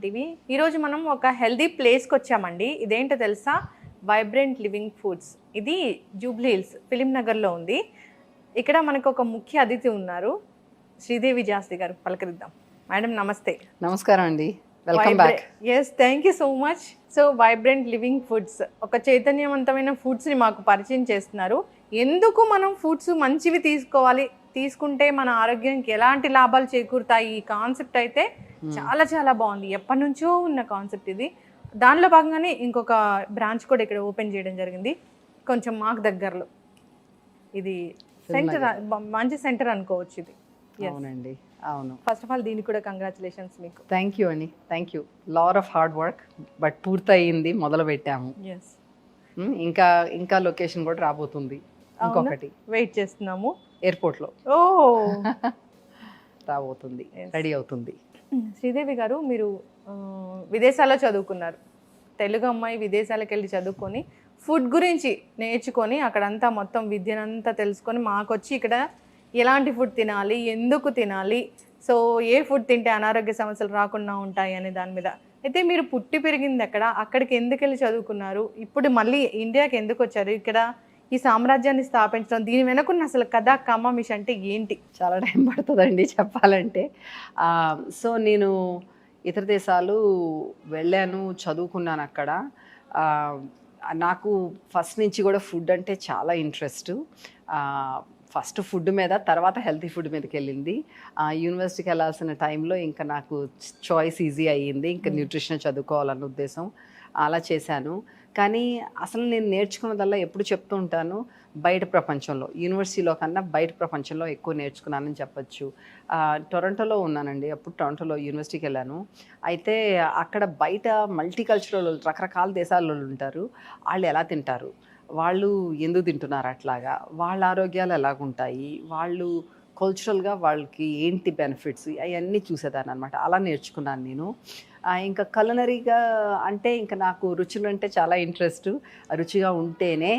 TV. ఈరోజు మనం ఒక హెల్దీ ప్లేస్కి వచ్చామండి. ఇదేంటో తెలుసా? Vibrant living foods. ఇది జూబ్లీ హిల్స్ ఫిలిం నగర్లో ఉంది. ఇక్కడ మనకు ఒక ముఖ్య అతిథి ఉన్నారు, శ్రీదేవి జాస్తి గారు. పలకరిద్దాం. మేడం నమస్తే. నమస్కారం అండి, welcome back. Yes, thank you so much. So vibrant living foods ఒక చైతన్యవంతమైన ఫుడ్స్ని మాకు పరిచయం చేస్తున్నారు. ఎందుకు మనం ఫుడ్స్ మంచివి తీసుకోవాలి, తీసుకుంటే మన ఆరోగ్యానికి ఎలాంటి లాభాలు చేకూరుతాయి, ఈ కాన్సెప్ట్ అయితే చాలా చాలా బాగుంది. ఎప్పటి నుంచో ఉన్న కాన్సెప్ట్ ఇది. దానిలో భాగంగానే ఇంకొక బ్రాంచ్ కూడా ఇక్కడ ఓపెన్ చేయడం జరిగింది, కొంచెం మాకు దగ్గరలో. ఇది సెంటర్, మంచి సెంటర్ అనుకోవచ్చు ఇది. అవునండి, అవును. ఫస్ట్ ఆఫ్ ఆల్ దీనికి కూడా కంగ్రాచులేషన్స్ మీకు. థ్యాంక్ యూ అండి, thank you. Lot of hard work, but పూర్తయింది, మొదలు పెట్టాము. ఎస్, ఇంకా ఇంకా లొకేషన్ కూడా రాబోతుంది, ఇంకొకటి వెయిట్ చేస్తున్నాము. ఎయిర్పోర్ట్లో ఓ రాబోతుంది, రెడీ అవుతుంది. శ్రీదేవి గారు, మీరు విదేశాల్లో చదువుకున్నారు. తెలుగు అమ్మాయి విదేశాలకు వెళ్ళి చదువుకొని ఫుడ్ గురించి నేర్చుకొని అక్కడంతా మొత్తం విద్యనంతా తెలుసుకొని మాకొచ్చి ఇక్కడ ఎలాంటి ఫుడ్ తినాలి, ఎందుకు తినాలి, సో ఏ ఫుడ్ తింటే అనారోగ్య సమస్యలు రాకుండా ఉంటాయి అనే దాని మీద. అయితే మీరు పుట్టి పెరిగింది ఎక్కడ, అక్కడికి ఎందుకు వెళ్ళి చదువుకున్నారు, ఇప్పుడు మళ్ళీ ఇండియాకి ఎందుకు వచ్చారు, ఇక్కడ ఈ సామ్రాజ్యాన్ని స్థాపించడం, దీని వెనుకున్న అసలు కథ కమామిష్ అంటే ఏంటి? చాలా టైం పడుతుందండి చెప్పాలంటే. సో నేను ఇతర దేశాలు వెళ్ళాను, చదువుకున్నాను అక్కడ. నాకు ఫస్ట్ నుంచి కూడా ఫుడ్ అంటే చాలా ఇంట్రెస్ట్. ఫస్ట్ ఫుడ్ మీద, తర్వాత హెల్తీ ఫుడ్ మీదకి వెళ్ళింది. యూనివర్సిటీకి వెళ్ళాల్సిన టైంలో ఇంకా నాకు చాయిస్ ఈజీ అయ్యింది, ఇంకా న్యూట్రిషన్ చదువుకోవాలన్న ఉద్దేశం, అలా చేశాను. కానీ అసలు నేను నేర్చుకున్నదల్లా ఎప్పుడు చెప్తూ ఉంటాను, బయట ప్రపంచంలో, యూనివర్సిటీలో కన్నా బయట ప్రపంచంలో ఎక్కువ నేర్చుకున్నానని చెప్పచ్చు. టొరంటోలో ఉన్నానండి, అప్పుడు టొరంటోలో యూనివర్సిటీకి వెళ్ళాను. అయితే అక్కడ బయట మల్టీకల్చరల్ రకరకాల దేశాల్లో ఉంటారు. వాళ్ళు ఎలా తింటారు, వాళ్ళు ఎందుకు తింటున్నారు, అట్లాగా వాళ్ళ ఆరోగ్యాలు ఎలాగుంటాయి, వాళ్ళు కల్చరల్గా వాళ్ళకి ఏంటి బెనిఫిట్స్, అవన్నీ చూసేదాన్ని అనమాట. అలా నేర్చుకున్నాను నేను. ఇంకా కలనరీగా అంటే ఇంకా నాకు రుచులు అంటే చాలా ఇంట్రెస్ట్. రుచిగా ఉంటేనే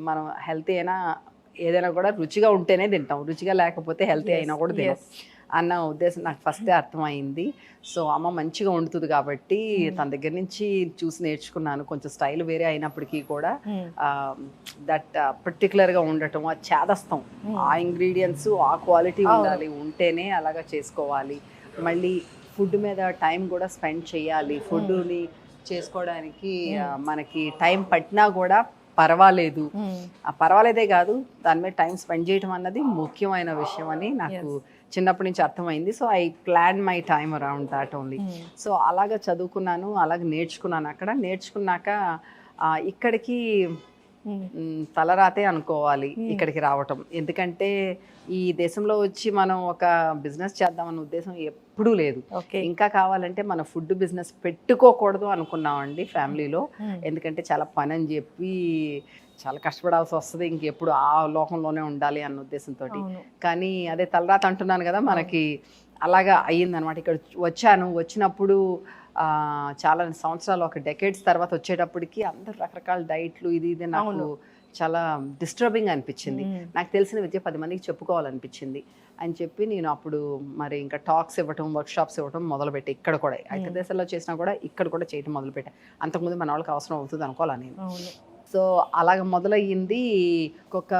మనం హెల్తీ అయినా ఏదైనా కూడా రుచిగా ఉంటేనే తింటాం, రుచిగా లేకపోతే హెల్తీ అయినా కూడా తినాం అన్న ఉద్దేశం నాకు ఫస్టే అర్థమైంది. సో అమ్మ మంచిగా వండుతుంది కాబట్టి తన దగ్గర నుంచి చూసి నేర్చుకున్నాను. కొంచెం స్టైల్ వేరే అయినప్పటికీ కూడా దట్ పర్టికులర్గా ఉండటం, ఆ చేదస్తాం, ఆ ఇంగ్రీడియంట్స్ ఆ క్వాలిటీ ఉండాలి, ఉంటేనే అలాగా చేసుకోవాలి. మళ్ళీ ఫుడ్ మీద టైం కూడా స్పెండ్ చేయాలి. ఫుడ్ని చేసుకోవడానికి మనకి టైం పట్టినా కూడా పర్వాలేదు, పర్వాలేదే కాదు, దాని మీద టైం స్పెండ్ చేయడం అన్నది ముఖ్యమైన విషయం అని నాకు చిన్నప్పటి నుంచి అర్థమైంది. So I plan my time around that only. So అలాగ చదువుకున్నాను, అలాగ నేర్చుకున్నాను. అక్కడ నేర్చుకున్నాక ఇక్కడికి తలరాతే అనుకోవాలి ఇక్కడికి రావటం. ఎందుకంటే ఈ దేశంలో వచ్చి మనం ఒక బిజినెస్ చేద్దామన్న ఉద్దేశం ఎప్పుడూ లేదు. ఇంకా కావాలంటే మన ఫుడ్ బిజినెస్ పెట్టుకోకూడదు అనుకున్నామండి ఫ్యామిలీలో. ఎందుకంటే చాలా పని అని చెప్పి చాలా కష్టపడాల్సి వస్తుంది, ఇంకెప్పుడు ఆ లోకంలోనే ఉండాలి అన్న ఉద్దేశంతో. కానీ అదే తలరాత అంటున్నాను కదా, మనకి అలాగా అయ్యిందనమాట. ఇక్కడ వచ్చినప్పుడు చాలా సంవత్సరాలు, ఒక డెకేడ్స్ తర్వాత వచ్చేటప్పటికి అందరు రకరకాల డైట్లు, ఇది నాకు చాలా డిస్టర్బింగ్ అనిపించింది. నాకు తెలిసిన విద్య 10 మందికి చెప్పుకోవాలనిపించింది అని చెప్పి నేను అప్పుడు మరి ఇంకా టాక్స్ ఇవ్వటం, వర్క్షాప్స్ ఇవ్వటం మొదలుపెట్టాను. ఇక్కడ కూడా ఇతర దేశాల్లో చేసినా కూడా ఇక్కడ కూడా చేయటం మొదలుపెట్టాను. అంతకుముందు మన వాళ్ళకి అవసరం అవుతుంది అనుకోవాలా నేను. సో అలాగ మొదలయ్యింది. ఒక్కొక్క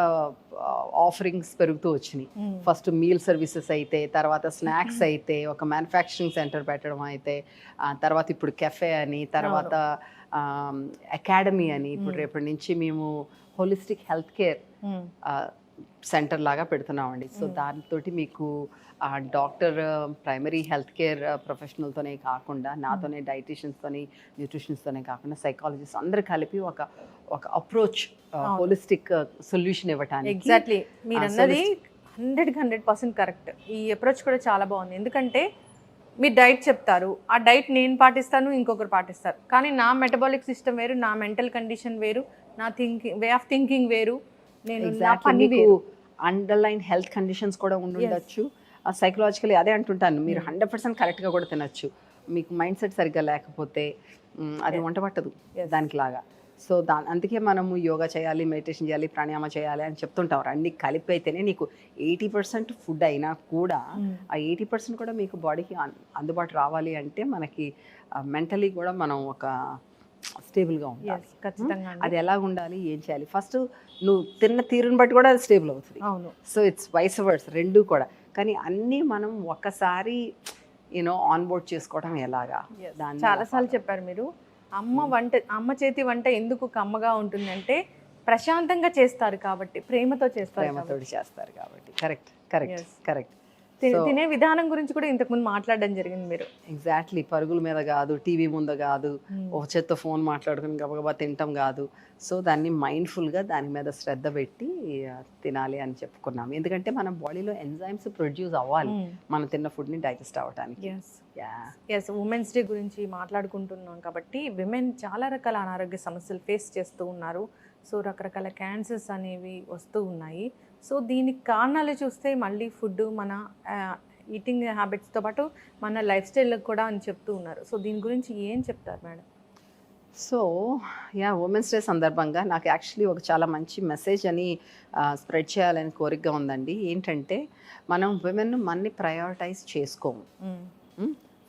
ఆఫరింగ్స్ పెరుగుతూ వచ్చినాయి. ఫస్ట్ మీల్ సర్వీసెస్ అయితే, తర్వాత స్నాక్స్ అయితే, ఒక మ్యానుఫ్యాక్చరింగ్ సెంటర్ పెట్టడం అయితే, తర్వాత ఇప్పుడు కెఫే అని, తర్వాత అకాడమీ అని, ఇప్పుడు రేపటి నుంచి మేము హోలిస్టిక్ హెల్త్ కేర్ సెంటర్ లాగా పెడుతున్నామండి. సో దానితో మీకు డాక్టర్, ప్రైమరీ హెల్త్ కేర్ ప్రొఫెషనల్తోనే కాకుండా, నాతోనే డైటీషియన్స్తోని, న్యూట్రిషన్స్తోనే కాకుండా సైకాలజిస్ట్ అందరు కలిపి ఒక అప్రోచ్, హోలిస్టిక్ సొల్యూషన్ ఇవ్వటానికి. ఎగ్జాక్ట్లీ, మీరు అన్నది 100% కరెక్ట్. ఈ అప్రోచ్ కూడా చాలా బాగుంది. ఎందుకంటే మీరు డైట్ చెప్తారు, ఆ డైట్ నేను పాటిస్తాను, ఇంకొకరు పాటిస్తారు. కానీ నా మెటబాలిక్ సిస్టమ్ వేరు, నా మెంటల్ కండిషన్ వేరు, నా వే ఆఫ్ థింకింగ్ వేరు, నేను నా పని వేరు. అండర్లైన్ హెల్త్ కండిషన్స్ కూడా ఉండొచ్చు. సైకలాజికలీ అదే అంటుంటాను, మీరు 100% కరెక్ట్గా కూడా తినచ్చు. మీకు మైండ్ సెట్ సరిగ్గా లేకపోతే అది వంట పట్టదు దానికి లాగా. సో అందుకే మనము యోగా చేయాలి, మెడిటేషన్ చేయాలి, ప్రాణాయామ చేయాలి అని చెప్తుంటాం. అన్ని కలిపి అయితేనే నీకు 80% ఫుడ్ అయినా కూడా ఆ 80% కూడా మీకు బాడీకి అందుబాటు రావాలి అంటే మనకి మెంటలీ కూడా మనం ఒక స్టేబుల్గా ఉండాలి. ఖచ్చితంగా అది ఎలా ఉండాలి, ఏం చేయాలి, ఫస్ట్ నువ్వు తిన్న తీరుని బట్టి కూడా అది స్టేబుల్ అవుతుంది. అవును. సో ఇట్స్ వైస్ వర్డ్స్ రెండు కూడా. కానీ అన్నీ మనం ఒక్కసారి ఆన్ బోర్డ్ చేసుకోవడం ఎలాగా, దాన్ని చాలాసార్లు చెప్పారు మీరు. అమ్మ చేతి వంట ఎందుకు కమ్మగా ఉంటుందంటే ప్రశాంతంగా చేస్తారు కాబట్టి, ప్రేమతో చేస్తారు కాబట్టి. Correct correct correct. తినే విధానం గురించి కూడా ఇంతకుముందు మాట్లాడడం జరిగింది మీరు. ఎగ్జాక్ట్లీ. పరుగుల మీద కాదు, టీవీ ముందు కాదు, ఒక చేత్తో ఫోన్ మాట్లాడుకుని గబగబా తినటం కాదు. సో దాన్ని మైండ్ఫుల్గా దాని మీద శ్రద్ధ పెట్టి తినాలి అని చెప్పుకున్నాం. ఎందుకంటే మన బాడీలో ఎంజైమ్స్ ప్రొడ్యూస్ అవ్వాలి మనం తిన్న ఫుడ్ని డైజెస్ట్ అవ్వడానికి. ఉమెన్స్ డే గురించి మాట్లాడుకుంటున్నాం కాబట్టి విమెన్ చాలా రకాల అనారోగ్య సమస్యలు ఫేస్ చేస్తూ ఉన్నారు. సో రకరకాల క్యాన్సర్స్ అనేవి వస్తూ ఉన్నాయి. సో దీనికి కారణాలు చూస్తే మళ్ళీ ఫుడ్, మన ఈటింగ్ హ్యాబిట్స్తో పాటు మన లైఫ్ స్టైల్ కూడా అని చెప్తూ ఉన్నారు. సో దీని గురించి ఏం చెప్తారు మేడం? సో ఉమెన్స్ డే సందర్భంగా నాకు యాక్చువల్లీ ఒక చాలా మంచి మెసేజ్ అని స్ప్రెడ్ చేయాలని కోరికగా ఉందండి. ఏంటంటే మనం విమెన్ మనని ప్రయారిటైజ్ చేసుకోము.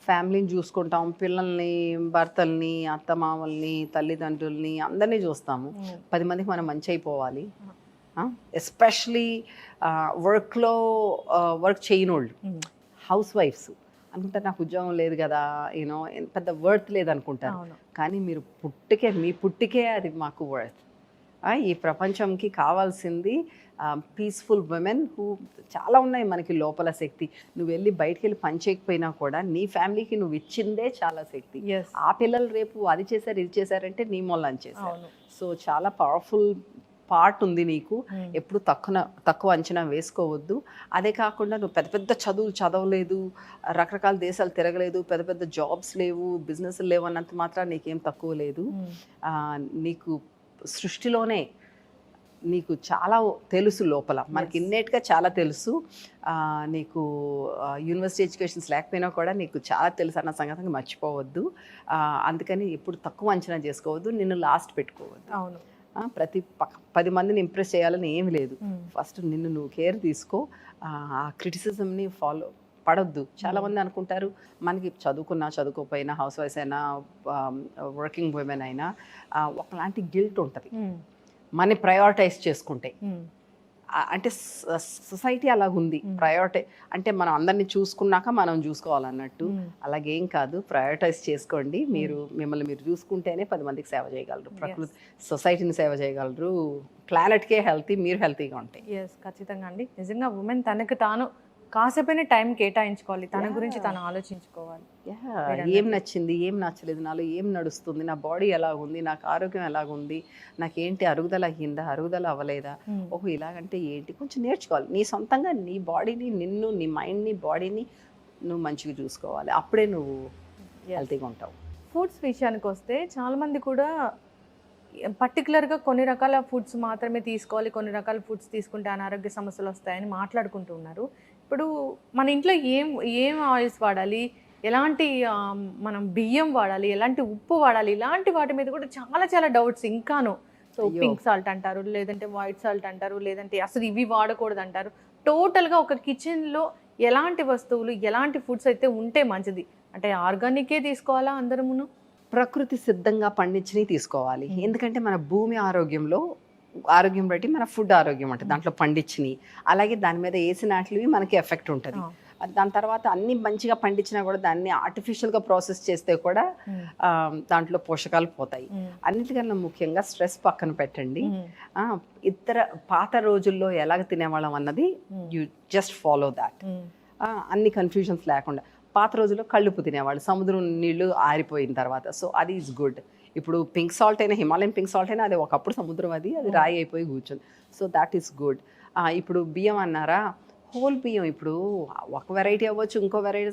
ఫ్యామిలీని చూసుకుంటాం, పిల్లల్ని, భర్తల్ని, అత్తమామల్ని, తల్లిదండ్రుల్ని అందరినీ చూస్తాము. 10 మందికి మనం మంచి అయిపోవాలి. ఎస్పెషలీ వర్క్ చేయనోళ్ళు, హౌస్ వైఫ్స్ అనుకుంటారు నాకు ఉద్యోగం లేదు కదా, పెద్ద వర్త్ లేదనుకుంటారు. కానీ మీరు మీ పుట్టికే అది మాకు వర్త్. ఈ ప్రపంచంకి కావాల్సింది పీస్ఫుల్ విమెన్ హూ చాలా ఉన్నాయి మనకి లోపల శక్తి. నువ్వు వెళ్ళి బయటికి వెళ్ళి పని చేయకపోయినా కూడా నీ ఫ్యామిలీకి నువ్వు ఇచ్చిందే చాలా శక్తి. ఆ పిల్లలు రేపు అది చేశారు ఇది చేశారంటే నీ మొల్లని చేశారు. సో చాలా పవర్ఫుల్ పార్ట్ ఉంది నీకు. ఎప్పుడు తక్కువ అంచనా వేసుకోవద్దు. అదే కాకుండా నువ్వు పెద్ద పెద్ద చదువులు చదవలేదు, రకరకాల దేశాలు తిరగలేదు, పెద్ద పెద్ద జాబ్స్ లేవు, బిజినెస్ లేవు అన్నంత మాత్రం నీకేం తక్కువ లేదు. నీకు సృష్టిలోనే నీకు చాలా తెలుసు లోపల, మనకి ఇన్నేట్గా చాలా తెలుసు. నీకు యూనివర్సిటీ ఎడ్యుకేషన్స్ లేకపోయినా కూడా నీకు చాలా తెలుసు అన్న సంగతిని మర్చిపోవద్దు. అందుకని ఎప్పుడు తక్కువ అంచనా చేసుకోవద్దు, నిన్ను లాస్ట్ పెట్టుకోవద్దు. అవును. ప్రతి 10 మందిని ఇంప్రెస్ చేయాలని ఏమి లేదు. ఫస్ట్ నిన్ను నువ్వు కేర్ తీసుకో. ఆ క్రిటిసిజంని పడొద్దు. చాలామంది అనుకుంటారు మనకి చదువుకోకపోయినా, హౌస్ వైఫ్ అయినా, వర్కింగ్ ఉమెన్ అయినా ఒకలాంటి గిల్ట్ ఉంటుంది మనని ప్రయారిటైజ్ చేసుకుంటే. అంటే సొసైటీ అలాగుంది. ప్రయారిటై అంటే మనం అందరినీ చూసుకున్నాక మనం చూసుకోవాలన్నట్టు. అలాగేం కాదు, ప్రయారిటైజ్ చేసుకోండి. మిమ్మల్ని మీరు చూసుకుంటేనే 10 మందికి సేవ చేయగలరు, ప్రకృతి సొసైటీని సేవ చేయగలరు, ప్లానెట్కే హెల్తీ, మీరు హెల్తీగా ఉంటాయి. ఖచ్చితంగా అండి. నిజంగా ఉమెన్ తనకు తాను కాసేపైనా టైం కేటాయించుకోవాలి, తన గురించి తను ఆలోచించుకోవాలి. ఏం నచ్చింది, ఏం నచ్చలేదు, నాలో ఏం నడుస్తుంది, నా బాడీ ఎలాగుంది, నాకు ఆరోగ్యం ఎలాగుంది, నాకేంటి అరుగుదల అయ్యిందా, అరుగుదల అవ్వలేదా, ఇలాగంటే ఏంటి, కొంచెం నేర్చుకోవాలి. నీ సొంతంగా నీ బాడీని, నీ మైండ్ని, బాడీని నువ్వు మంచిగా చూసుకోవాలి. అప్పుడే నువ్వు హెల్తీగా ఉంటావు. ఫుడ్స్ విషయానికి వస్తే చాలామంది కూడా పర్టికులర్గా కొన్ని రకాల ఫుడ్స్ మాత్రమే తీసుకోవాలి, కొన్ని రకాల ఫుడ్స్ తీసుకుంటే అనారోగ్య సమస్యలు వస్తాయని మాట్లాడుకుంటూ ఉన్నారు. ఇప్పుడు మన ఇంట్లో ఏం ఆయిల్స్ వాడాలి, ఎలాంటి మనం బియ్యం వాడాలి, ఎలాంటి ఉప్పు వాడాలి, ఇలాంటి వాటి మీద కూడా చాలా చాలా డౌట్స్ ఇంకాను. సో పింక్ సాల్ట్ అంటారు, లేదంటే వైట్ సాల్ట్ అంటారు, లేదంటే అసలు ఇవి వాడకూడదు అంటారు. టోటల్గా ఒక కిచెన్లో ఎలాంటి వస్తువులు, ఎలాంటి ఫుడ్స్ అయితే ఉంటే మంచిది అంటే ఆర్గానికే తీసుకోవాలా అందరమును? ప్రకృతి సిద్ధంగా పండించినవి తీసుకోవాలి. ఎందుకంటే మన భూమి ఆరోగ్యం బట్టి మన ఫుడ్ ఆరోగ్యం ఉంటుంది. దాంట్లో పండించినవి, అలాగే దాని మీద వేసినట్లవి మనకి ఎఫెక్ట్ ఉంటుంది. దాని తర్వాత అన్ని మంచిగా పండించినా కూడా దాన్ని ఆర్టిఫిషియల్గా ప్రాసెస్ చేస్తే కూడా దాంట్లో పోషకాలు పోతాయి. అన్నిటికన్నా ముఖ్యంగా స్ట్రెస్ పక్కన పెట్టండి. పాత రోజుల్లో ఎలాగ తినేవాళ్ళం అన్నది యూ జస్ట్ ఫాలో దాట్. అన్ని కన్ఫ్యూజన్స్ లేకుండా. పాత రోజుల్లో కళ్ళుప్పు తినేవాళ్ళు, సముద్రం నీళ్లు ఆరిపోయిన తర్వాత. సో అది ఈజ్ గుడ్. ఇప్పుడు పింక్ సాల్ట్ అయినా, హిమాలయన్ పింక్ సాల్ట్ అయినా అది ఒకప్పుడు సముద్రం, అది రాయి అయిపోయి కూర్చుంది. So that is good. ఇప్పుడు బియ్యం అన్నారా, హోల్ బియ్యం ఇప్పుడు ఒక వెరైటీ అవ్వచ్చు, ఇంకో వెరైటీ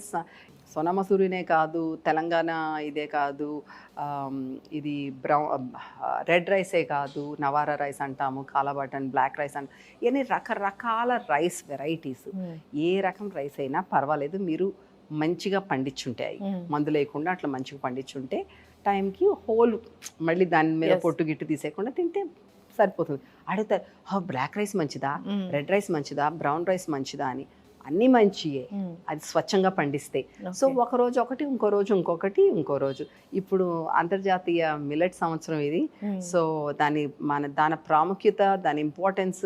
సోనా మసూరినే కాదు, తెలంగాణ ఇదే కాదు, ఇది రెడ్ రైసే కాదు, నవారా రైస్ అంటాము, కాలా బటన్, బ్లాక్ రైస్ అంటాము. ఇవన్నీ రకరకాల రైస్ వెరైటీస్. ఏ రకం రైస్ అయినా పర్వాలేదు, మీరు మంచిగా పండించుంటాయి, మందు లేకుండా అట్లా మంచిగా పండించుంటే టైంకి హోల్ మళ్ళీ దాని మీద పొట్టు గిట్టు తీసేయకుండా తింటే సరిపోతుంది. అడుగుతారు బ్లాక్ రైస్ మంచిదా, రెడ్ రైస్ మంచిదా, బ్రౌన్ రైస్ మంచిదా అని. అన్నీ మంచియే, అది స్వచ్ఛంగా పండిస్తే. సో ఒక రోజు ఒకటి, ఇంకో రోజు ఇంకొకటి, ఇంకో రోజు. ఇప్పుడు అంతర్జాతీయ మిల్లెట్ సంవత్సరం ఇది. సో దాని ప్రాముఖ్యత, దాని ఇంపార్టెన్స్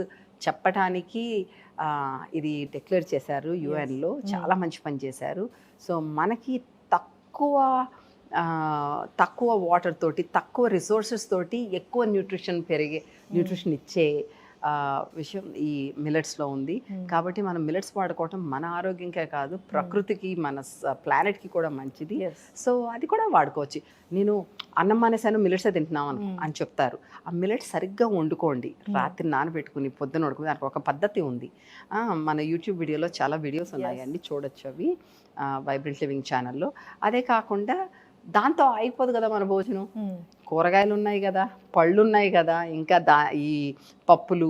చెప్పటానికి ఇది డిక్లేర్ చేశారు యుఎన్లో. చాలా మంచి పని చేశారు. సో మనకి తక్కువ వాటర్ తోటి, తక్కువ రిసోర్సెస్ తోటి ఎక్కువ న్యూట్రిషన్ ఇచ్చే విషయం ఈ మిల్లెట్స్లో ఉంది. కాబట్టి మనం మిల్లెట్స్ వాడుకోవటం మన ఆరోగ్యంకే కాదు, ప్రకృతికి, మన ప్లానెట్కి కూడా మంచిది. సో అది కూడా వాడుకోవచ్చు. నేను అన్నం మానేసాను, మిల్లెట్సే తింటున్నాను అని చెప్తారు. ఆ మిల్లెట్స్ సరిగ్గా వండుకోండి, రాత్రి నానబెట్టుకుని పొద్దున వండుకుని. దానికి ఒక పద్ధతి ఉంది. మన యూట్యూబ్ వీడియోలో చాలా వీడియోస్ ఉన్నాయి, అన్నీ చూడొచ్చు అవి వైబ్రెంట్ లివింగ్ ఛానల్లో. అదే కాకుండా దాంతో అయిపోదు కదా మన భోజనం. కూరగాయలు ఉన్నాయి కదా, పళ్ళు ఉన్నాయి కదా, ఇంకా ఈ పప్పులు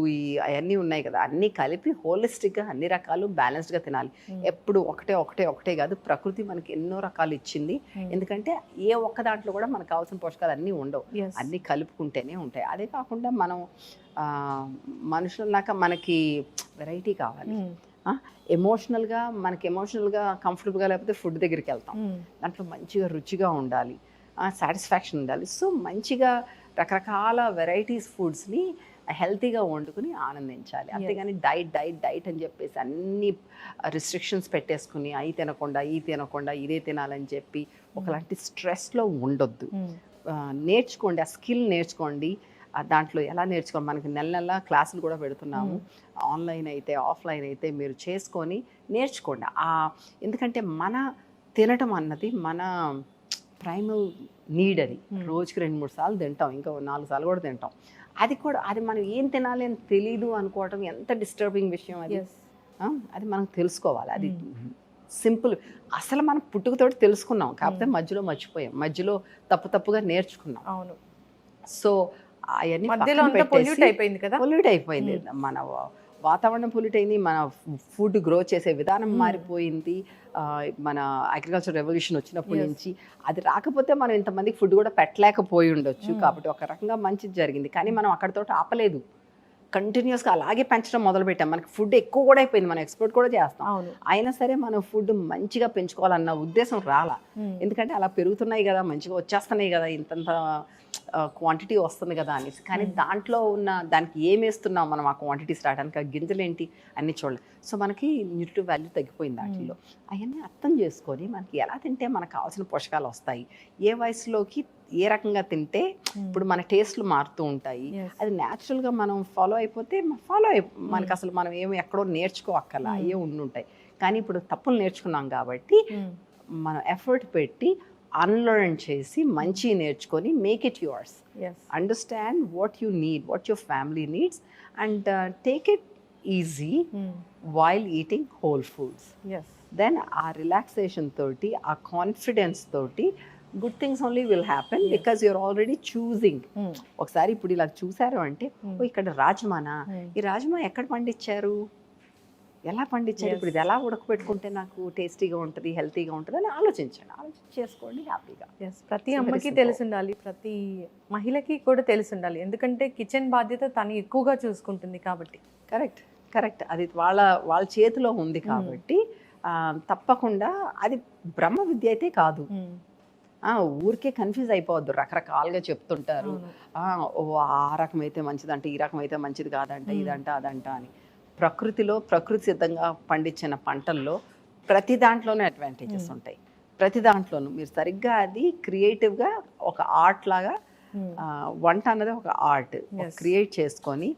అవన్నీ ఉన్నాయి కదా, అన్నీ కలిపి హోలిస్టిక్గా అన్ని రకాలు బ్యాలెన్స్డ్గా తినాలి. ఎప్పుడు ఒకటే కాదు, ప్రకృతి మనకి ఎన్నో రకాలు ఇచ్చింది. ఎందుకంటే ఏ ఒక్క దాంట్లో కూడా మనకు కావాల్సిన పోషకాలు అన్నీ ఉండవు, అన్నీ కలుపుకుంటేనే ఉంటాయి. అదే కాకుండా మనం మనుషులన్నాక మనకి వెరైటీ కావాలి. మనకి ఎమోషనల్గా కంఫర్టబుల్గా లేకపోతే ఫుడ్ దగ్గరికి వెళ్తాం. దాంట్లో మంచిగా రుచిగా ఉండాలి, సాటిస్ఫాక్షన్ ఉండాలి. సో మంచిగా రకరకాల వెరైటీస్ ఫుడ్స్ని హెల్తీగా వండుకుని ఆనందించాలి. అంతేగాని డైట్ అని చెప్పేసి అన్ని రిస్ట్రిక్షన్స్ పెట్టేసుకుని అవి తినకుండా ఇదే తినాలని చెప్పి ఒకలాంటి స్ట్రెస్లో ఉండొద్దు. నేర్చుకోండి, ఆ స్కిల్ నేర్చుకోండి. దాంట్లో ఎలా నేర్చుకోవాలి, మనకి నెల క్లాసులు కూడా పెడుతున్నాము. ఆన్లైన్ అయితే ఆఫ్లైన్ అయితే మీరు చేసుకొని నేర్చుకోండి. ఎందుకంటే మన తినటం అన్నది మన ప్రైమల్ నీడ్. అది రోజుకి 2-3 సార్లు తింటాం, ఇంకా 4 సార్లు కూడా తింటాం. అది మనం ఏం తినాలి అని తెలీదు అనుకోవటం ఎంత డిస్టర్బింగ్ విషయం అది. అది మనం తెలుసుకోవాలి. అది సింపుల్. అసలు మనం పుట్టుకతోటి తెలుసుకున్నాం, కాకపోతే మధ్యలో మర్చిపోయాం, మధ్యలో తప్పుగా నేర్చుకున్నాం. అవును. సో అవన్నీ పొల్యూట్ అయిపోయింది. మన వాతావరణం పొల్యూట్ అయింది, మన ఫుడ్ గ్రో చేసే విధానం మారిపోయింది. మన అగ్రికల్చర్ రెవల్యూషన్ వచ్చినప్పటి నుంచి అది రాకపోతే మనం ఇంతమందికి ఫుడ్ కూడా పెట్టలేకపోయి ఉండొచ్చు. కాబట్టి ఒక రకంగా మంచిది జరిగింది. కానీ మనం అక్కడితో ఆపలేదు, కంటిన్యూస్గా అలాగే పెంచడం మొదలుపెట్టాం. మనకి ఫుడ్ ఎక్కువ కూడా అయిపోయింది, మనం ఎక్స్పోర్ట్ కూడా చేస్తాం. అయినా సరే మనం ఫుడ్ మంచిగా పెంచుకోవాలన్న ఉద్దేశం రాలా. ఎందుకంటే అలా పెరుగుతున్నాయి కదా, మంచిగా వచ్చేస్తున్నాయి కదా, ఇంతంత క్వాంటిటీ వస్తుంది కదా అనేసి. కానీ దాంట్లో దానికి ఏమేస్తున్నాం మనం ఆ క్వాంటిటీస్ రావడానికి, ఆ గింజలు ఏంటి అన్నీ చూడలేదు. సో మనకి న్యూట్రిటివ్ వాల్యూ తగ్గిపోయింది దాంట్లో. అవన్నీ అర్థం చేసుకొని మనకి ఎలా తింటే మనకు కావాల్సిన పోషకాలు వస్తాయి, ఏ వయసులోకి ఏ రకంగా తింటే ఇప్పుడు మన టేస్ట్లు మారుతూ ఉంటాయి. అది న్యాచురల్గా మనం ఫాలో అయిపోతే మనకి అసలు మనం ఏమి ఎక్కడో నేర్చుకోవక్కల అయ్యే ఉండుంటాయి. కానీ ఇప్పుడు తప్పులు నేర్చుకున్నాం కాబట్టి మనం ఎఫర్ట్ పెట్టి అన్లర్న్ చేసి మంచి నేర్చుకొని make it yours. Understand what you need, what your family needs, and take it easy while eating whole foods. Then ఆ రిలాక్సేషన్ తోటి, ఆ కాన్ఫిడెన్స్ తోటి good things only will happen, because you're already choosing. ఒకసారి ఇప్పుడు ఇలా చూసారు అంటే ఇక్కడ రాజ్మానా, ఈ రాజ్మా ఎక్కడ పండించారు, ఎలా పండించారు, ఇప్పుడు ఇది ఎలా ఉడకబెట్టుకుంటే నాకు టేస్టీగా ఉంటుంది, హెల్తీగా ఉంటుంది అని ఆలోచించండి, చేసుకోండి హ్యాపీగా. ప్రతి అమ్మకి తెలిసి ఉండాలి, ప్రతి మహిళకి కూడా తెలిసి ఉండాలి. ఎందుకంటే కిచెన్ బాధ్యత తను ఎక్కువగా చూసుకుంటుంది కాబట్టి. కరెక్ట్. అది వాళ్ళ చేతిలో ఉంది కాబట్టి తప్పకుండా. అది బ్రహ్మ విద్య అయితే కాదు. ఊరికే కన్ఫ్యూజ్ అయిపోవద్దు, రకరకాలుగా చెప్తుంటారు. ఆ రకం అయితే మంచిదంట, ఈ రకం అయితే మంచిది కాదంట, ఇదంట అదంట అని. ప్రకృతి సిద్ధంగా పండించిన పంటల్లో ప్రతి దాంట్లోనే అడ్వాంటేజెస్ ఉంటాయి. ప్రతి దాంట్లోనూ మీరు సరిగ్గా అది క్రియేటివ్గా ఒక ఆర్ట్ లాగా, వంట అన్నది ఒక ఆర్ట్ క్రియేట్ చేసుకొని,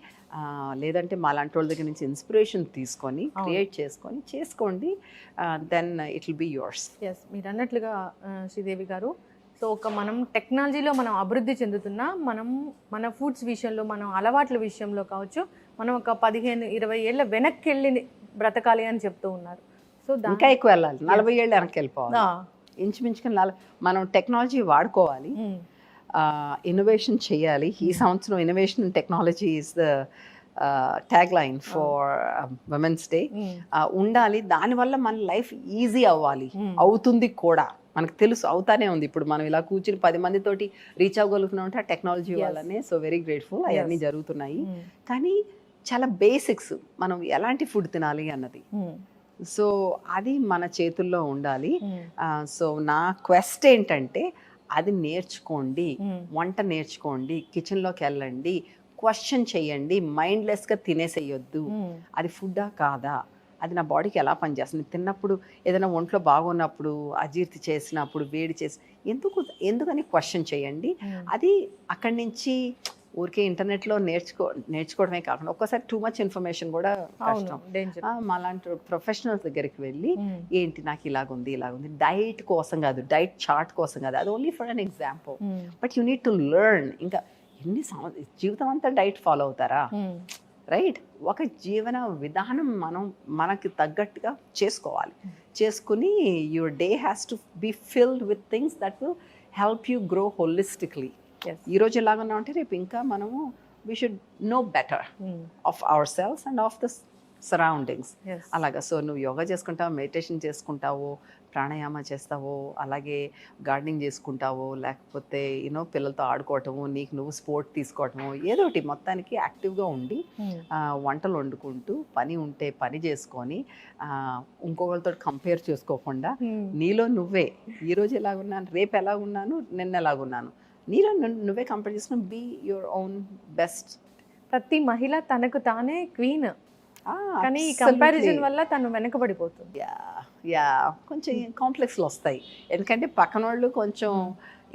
లేదంటే మా లాంటి వాళ్ళ దగ్గర నుంచి ఇన్స్పిరేషన్ తీసుకొని క్రియేట్ చేసుకోండి. Then it will be yours. మీరు అన్నట్లుగా శ్రీదేవి గారు, సో మనం టెక్నాలజీలో మనం అభివృద్ధి చెందుతున్నా, మన ఫుడ్స్ విషయంలో, మనం అలవాట్ల విషయంలో కావచ్చు, మనం ఒక 15-20 ఏళ్ళ వెనక్కి వెళ్ళి బ్రతకాలి అని చెప్తూ ఉన్నారు. సో ఇంకా ఎక్కువ వెళ్ళాలి, 40 ఏళ్ళు వెనక్కి వెళ్ళిపోవాలి ఇంచుమించుగా. మనం టెక్నాలజీ వాడుకోవాలి, ఇన్నోవేషన్ చేయాలి. ఈ సంవత్సరం innovation technology is the tag line for women's day. ఉండాలి, దానివల్ల మన లైఫ్ ఈజీ అవ్వాలి, అవుతుంది కూడా, మనకు తెలుసు అవుతానే ఉంది. ఇప్పుడు మనం ఇలా కూర్చుని 10 మందితోటి రీచ్ అవ్వగలుగుతున్నాం అంటే ఆ టెక్నాలజీ వల్లనే. సో వెరీ గ్రేట్ఫుల్, అవన్నీ జరుగుతున్నాయి. కానీ చాలా బేసిక్స్, మనం ఎలాంటి ఫుడ్ తినాలి అన్నది, సో అది మన చేతుల్లో ఉండాలి. సో నా క్వెస్ట్ ఏంటంటే అది నేర్చుకోండి, వంట నేర్చుకోండి, కిచెన్లోకి వెళ్ళండి, క్వశ్చన్ చేయండి, మైండ్లెస్గా తినేసేయొద్దు. అది ఫుడ్డా కాదా, అది నా బాడీకి ఎలా పనిచేస్తుంది, తిన్నప్పుడు ఏదైనా ఒంట్లో బాగున్నప్పుడు, అజీర్తి చేసినప్పుడు, వేడి చేసి ఎందుకని క్వశ్చన్ చేయండి. అది అక్కడి నుంచి ఊరికే ఇంటర్నెట్లో నేర్చుకోవడమే కాకుండా ఒక్కసారి టూ మచ్ ఇన్ఫర్మేషన్ కూడా కష్టం. మాలాంటి ప్రొఫెషనల్స్ దగ్గరికి వెళ్ళి ఏంటి నాకు ఇలాగుంది డైట్ కోసం కాదు, డైట్ చార్ట్ కోసం కాదు, అది only for an example. But you need to learn. ఇంకా జీవితం అంతా డైట్ ఫాలో అవుతారా? రైట్, ఒక జీవన విధానం మనకి తగ్గట్టుగా చేసుకుని your day has to be filled with things that will help you grow holistically. ఈరోజు ఎలాగన్నా ఉంటే రేపు ఇంకా మనము we should know better of our selves and of the surroundings. అలాగా. సో నువ్వు యోగా చేసుకుంటావు, మెడిటేషన్ చేసుకుంటావు, ప్రాణాయామ చేస్తావో, అలాగే గార్డెనింగ్ చేసుకుంటావో, లేకపోతే పిల్లలతో ఆడుకోవటము, నీకు నువ్వు స్పోర్ట్ తీసుకోవటము, ఏదోటి మొత్తానికి యాక్టివ్గా ఉండి వంటలు వండుకుంటూ పని ఉంటే పని చేసుకొని ఇంకొకరితో కంపేర్ చేసుకోకుండా నీలో నువ్వే ఈరోజు ఎలాగున్నాను, రేపు ఎలాగున్నాను, నిన్న ఎలాగున్నాను, నీలో నువ్వే కంపేర్ చేసుకుని బీ యువర్ ఓన్ బెస్ట్. ప్రతి మహిళ తనకు తానే క్వీన్, కానీ ఈ కంపారిజన్ వల్ల తను వెనకబడిపోతుంది. కొంచెం కాంప్లెక్స్లు వస్తాయి, ఎందుకంటే పక్కన వాళ్ళు కొంచెం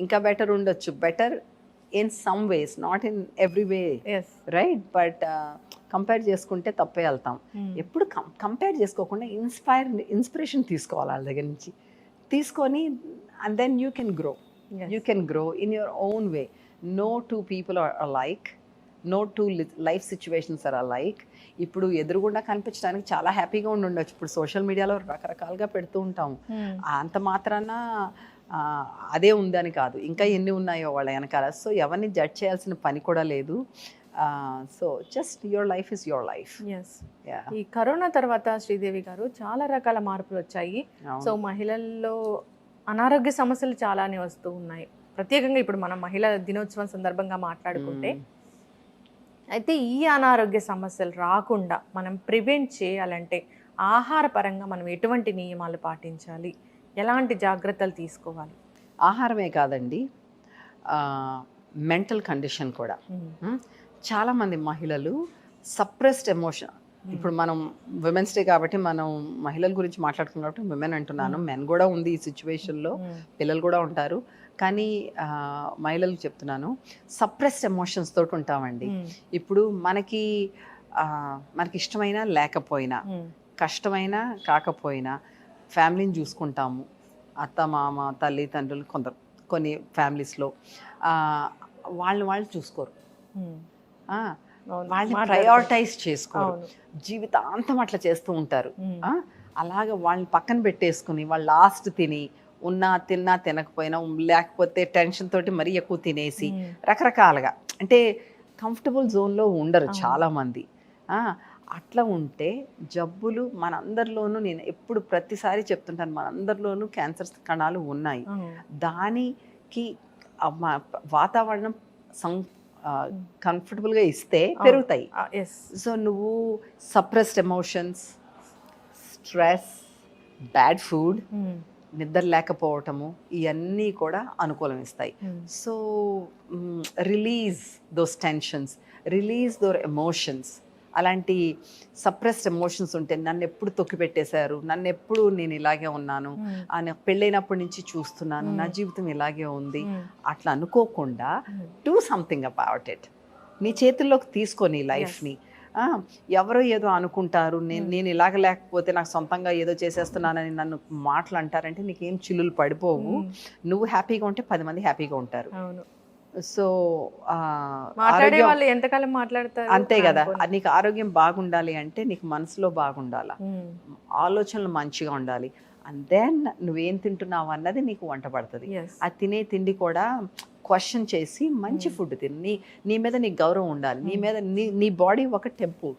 ఇంకా బెటర్ ఉండొచ్చు, better in some ways, not in every way, right? But compare చేసుకుంటే తప్పే వెళ్తాం. ఎప్పుడు కంపేర్ చేసుకోకుండా ఇన్స్పిరేషన్ తీసుకోవాలి వాళ్ళ దగ్గర నుంచి, తీసుకొని and then you can grow in your own way. No two people are alike, no two life situations are alike. ఇప్పుడు ఎదురుగుండా కనిపించడానికి చాలా హ్యాపీగా ఉండొచ్చు, ఇప్పుడు సోషల్ మీడియాలో రకరకాలుగా పెడుతూ ఉంటాము, అంత మాత్రాన అదే ఉందని కాదు, ఇంకా ఎన్ని ఉన్నాయో వాళ్ళ వెనకాల. సో ఎవరిని జడ్జ్ చేయాల్సిన పని కూడా లేదు. So just your life is your life. ఈ కరోనా తర్వాత శ్రీదేవి గారు చాలా రకాల మార్పులు వచ్చాయి. సో మహిళల్లో అనారోగ్య సమస్యలు చాలానే వస్తూ ఉన్నాయి, ప్రత్యేకంగా ఇప్పుడు మనం మహిళా దినోత్సవం సందర్భంగా మాట్లాడుకుంటే. అయితే ఈ అనారోగ్య సమస్యలు రాకుండా మనం ప్రివెంట్ చేయాలంటే ఆహార పరంగా మనం ఎటువంటి నియమాలు పాటించాలి, ఎలాంటి జాగ్రత్తలు తీసుకోవాలి? ఆహారమే కాదండి, మెంటల్ కండిషన్ కూడా. చాలామంది మహిళలు సప్రెస్డ్ ఎమోషన్, ఇప్పుడు మనం విమెన్స్ డే కాబట్టి మనం మహిళల గురించి మాట్లాడుకున్నాం కాబట్టి విమెన్ అంటున్నాను, మెన్ కూడా ఉంది ఈ సిచ్యువేషన్లో, పిల్లలు కూడా ఉంటారు, కానీ మహిళలకు చెప్తున్నాను, సప్రెస్డ్ ఎమోషన్స్ తోటి ఉంటామండి. ఇప్పుడు మనకి ఇష్టమైనా లేకపోయినా, కష్టమైనా కాకపోయినా ఫ్యామిలీని చూసుకుంటాము, అత్త మామ తల్లి తండ్రులు, కొన్ని ఫ్యామిలీస్లో వాళ్ళు చూసుకోరు, వాళ్ళని ప్రయారిటైజ్ చేసుకోరు, జీవితాంతం అట్లా చేస్తూ ఉంటారు. అలాగే వాళ్ళని పక్కన పెట్టేసుకుని వాళ్ళు లాస్ట్ తిని తిన్నా తినకపోయినా, లేకపోతే టెన్షన్ తోటి మరీ ఎక్కువ తినేసి రకరకాలుగా, అంటే కంఫర్టబుల్ జోన్లో ఉండరు చాలామంది. అట్లా ఉంటే జబ్బులు మనందరిలోనూ, నేను ఎప్పుడు ప్రతిసారి చెప్తుంటాను, మనందరిలోనూ క్యాన్సర్ కణాలు ఉన్నాయి. దానికి వాతావరణం కంఫర్టబుల్గా ఇస్తే పెరుగుతాయి. సో నువ్వు suppressed emotions, stress, bad food, నిద్ర లేకపోవటము, ఇవన్నీ కూడా అనుకూలం ఇస్తాయి. So release those tensions, release those emotions. అలాంటి సప్రెస్డ్ ఎమోషన్స్ ఉంటే, నన్ను ఎప్పుడు తొక్కిపెట్టేశారు, నేను ఇలాగే ఉన్నాను, పెళ్ళైనప్పటి నుంచి చూస్తున్నాను, నా జీవితం ఇలాగే ఉంది, అట్లా అనుకోకుండా డూ సంథింగ్ అబౌట్ ఇట్. నీ చేతుల్లోకి తీసుకొని లైఫ్ని. ఎవరో ఏదో అనుకుంటారు, నేను ఇలాగ లేకపోతే నాకు సొంతంగా ఏదో చేసేస్తున్నానని నన్ను మాటలు అంటారంటే నీకేం చిల్లులు పడిపోవు. నువ్వు హ్యాపీగా ఉంటే 10 మంది హ్యాపీగా ఉంటారు. సో ఎంతకాలం మాట్లాడతారు, అంతే కదా. నీకు ఆరోగ్యం బాగుండాలి అంటే నీకు మనసులో బాగుండాలా, ఆలోచనలు మంచిగా ఉండాలి, అండ్ దెన్ నువ్వేం తింటున్నావు అన్నది నీకు వంట పడుతుంది. Yes. ఆ తినే తిండి కూడా క్వశ్చన్ చేసి మంచి ఫుడ్ తిని నీ మీద నీకు గౌరవం ఉండాలి. నీ మీద నీ బాడీ ఒక టెంపుల్.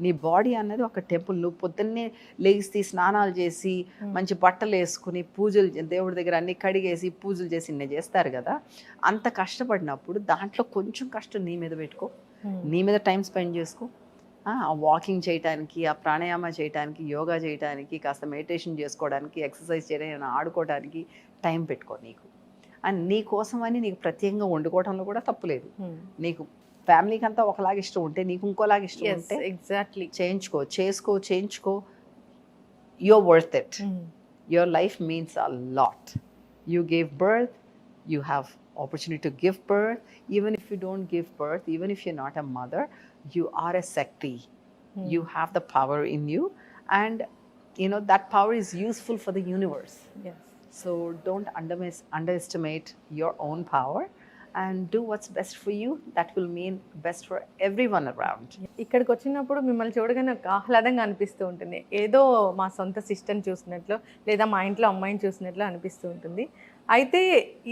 నీ బాడీ అన్నది ఒక టెంపుల్. నువ్వు పొద్దున్నే లేచి స్నానాలు చేసి మంచి బట్టలు వేసుకుని పూజలు దేవుడి దగ్గర అన్ని కడిగేసి పూజలు చేసి ఇన్ని చేస్తారు కదా. అంత కష్టపడినప్పుడు దాంట్లో కొంచెం కష్టం నీ మీద పెట్టుకో, నీ మీద టైం స్పెండ్ చేసుకో. ఆ వాకింగ్ చేయడానికి, ఆ ప్రాణాయామ చేయడానికి, యోగా చేయడానికి, కాస్త మెడిటేషన్ చేసుకోవడానికి, ఎక్సర్సైజ్ చేయడానికి, ఆడుకోవడానికి టైం పెట్టుకో నీకు. అండ్ నీ కోసం అని నీకు ప్రత్యేకంగా వండుకోవడంలో కూడా తప్పు లేదు. నీకు ఫ్యామిలీకి అంతా ఒకలాగా ఇష్టం ఉంటే నీకు ఇంకోలాగా ఇష్టం ఉంటే ఎగ్జాక్ట్లీ చేయించుకో. You're worth it. Your life means a lot. You gave birth, you have opportunity to give birth. Even if you don't give birth, even if you're not a mother, you are a Shakti. You have the power in you, and you know that power is useful for the universe. Yes. So don't underestimate your own power and do what's best for you. That will mean best for everyone around. ఇక్కడికి వచ్చినప్పుడు మిమ్మల్ని చూడగానే నాకు ఆహ్లాదంగా అనిపిస్తూ ఉంటుంది. ఏదో మా సొంత సిస్టర్ని చూసినట్లు లేదా మా ఇంట్లో అమ్మాయిని చూసినట్లు అనిపిస్తూ ఉంటుంది. అయితే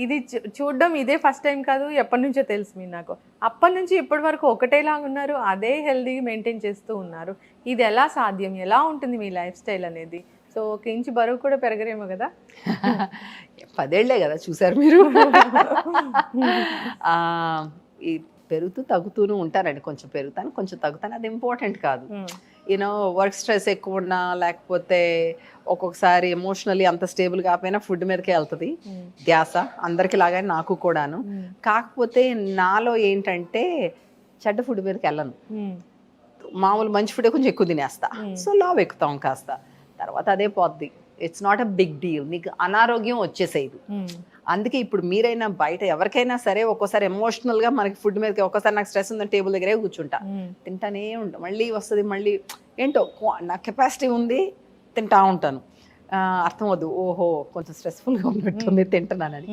ఇది చూడడం ఇదే ఫస్ట్ టైం కాదు, ఎప్పటి నుంచో తెలుసు మీరు నాకు. అప్పటి నుంచి ఇప్పటి వరకు ఒకటేలాగా ఉన్నారు, అదే హెల్దీ మెయింటైన్ చేస్తూ ఉన్నారు. ఇది ఎలా సాధ్యం, ఎలా ఉంటుంది మీ లైఫ్ స్టైల్ అనేది? సో ఒక ఇంచు బరువు కూడా పెరగరేమో కదా? 10 ఏళ్లే కదా చూసారు మీరు. ఈ పెరుగుతూ తగ్గుతూనే ఉంటానండి. కొంచెం పెరుగుతాను, కొంచెం తగ్గుతాను. అది ఇంపార్టెంట్ కాదు. యూనో వర్క్ స్ట్రెస్ ఎక్కువ ఉన్నా, లేకపోతే ఒక్కొక్కసారి ఎమోషనల్లీ అంత స్టేబుల్ కాకపోయినా ఫుడ్ మీదకే వెళ్తుంది ధ్యాస. అందరికి లాగానే నాకు కూడాను. కాకపోతే నాలో ఏంటంటే చెడ్డ ఫుడ్ మీదకి వెళ్ళను. మామూలు మంచి ఫుడే కొంచెం ఎక్కువ తినేస్తా. సో లావ్ ఎక్కుతాం కాస్త, తర్వాత అదే పోద్ది. It's not a big deal. నీకు అనారోగ్యం వచ్చేసేది. అందుకే ఇప్పుడు మీరైనా బయట ఎవరికైనా సరే ఒక్కోసారి ఎమోషనల్గా మనకి ఫుడ్ మీదకి, ఒక్కోసారి నాకు స్ట్రెస్ ఉందని టేబుల్ దగ్గరే కూర్చుంటా, తింటానే ఉంటా. మళ్ళీ వస్తుంది, మళ్ళీ ఏంటో నా కెపాసిటీ ఉంది, తింటా ఉంటాను. అర్థమవుద్దు, ఓహో కొంచెం స్ట్రెస్ఫుల్గా ఉన్నట్టుంది తింటున్నానని.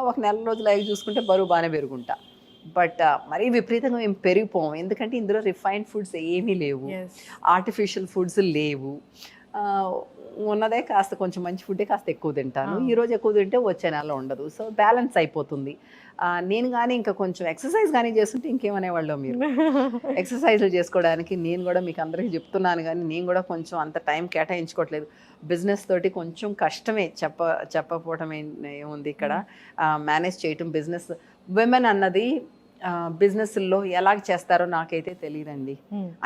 ఒక నెల రోజులు అవి చూసుకుంటే బరువు బాగానే పెరుగుంటా. బట్ మరీ విపరీతంగా ఏం పెరిగిపోము, ఎందుకంటే ఇందులో రిఫైన్డ్ ఫుడ్స్ ఏమీ లేవు, ఆర్టిఫిషియల్ ఫుడ్స్ లేవు. ఉన్నదే కాస్త కొంచెం మంచి ఫుడ్డే కాస్త ఎక్కువ తింటాను. ఈరోజు ఎక్కువ తింటే వచ్చే నెలలో ఉండదు. సో బ్యాలెన్స్ అయిపోతుంది. నేను కానీ ఇంకా కొంచెం ఎక్సర్సైజ్ కానీ చేస్తుంటే ఇంకేమనేవాళ్ళు మీరు. ఎక్సర్సైజ్లు చేసుకోవడానికి నేను కూడా మీకు అందరికీ చెప్తున్నాను, కానీ నేను కూడా కొంచెం అంత టైం కేటాయించుకోవట్లేదు. బిజినెస్ తోటి కొంచెం కష్టమే, చెప్పకపోవటం ఏముంది ఇక్కడ. మేనేజ్ చేయటం బిజినెస్, విమెన్ అన్నది బిజినెస్లో ఎలా చేస్తారో నాకైతే తెలియదండి.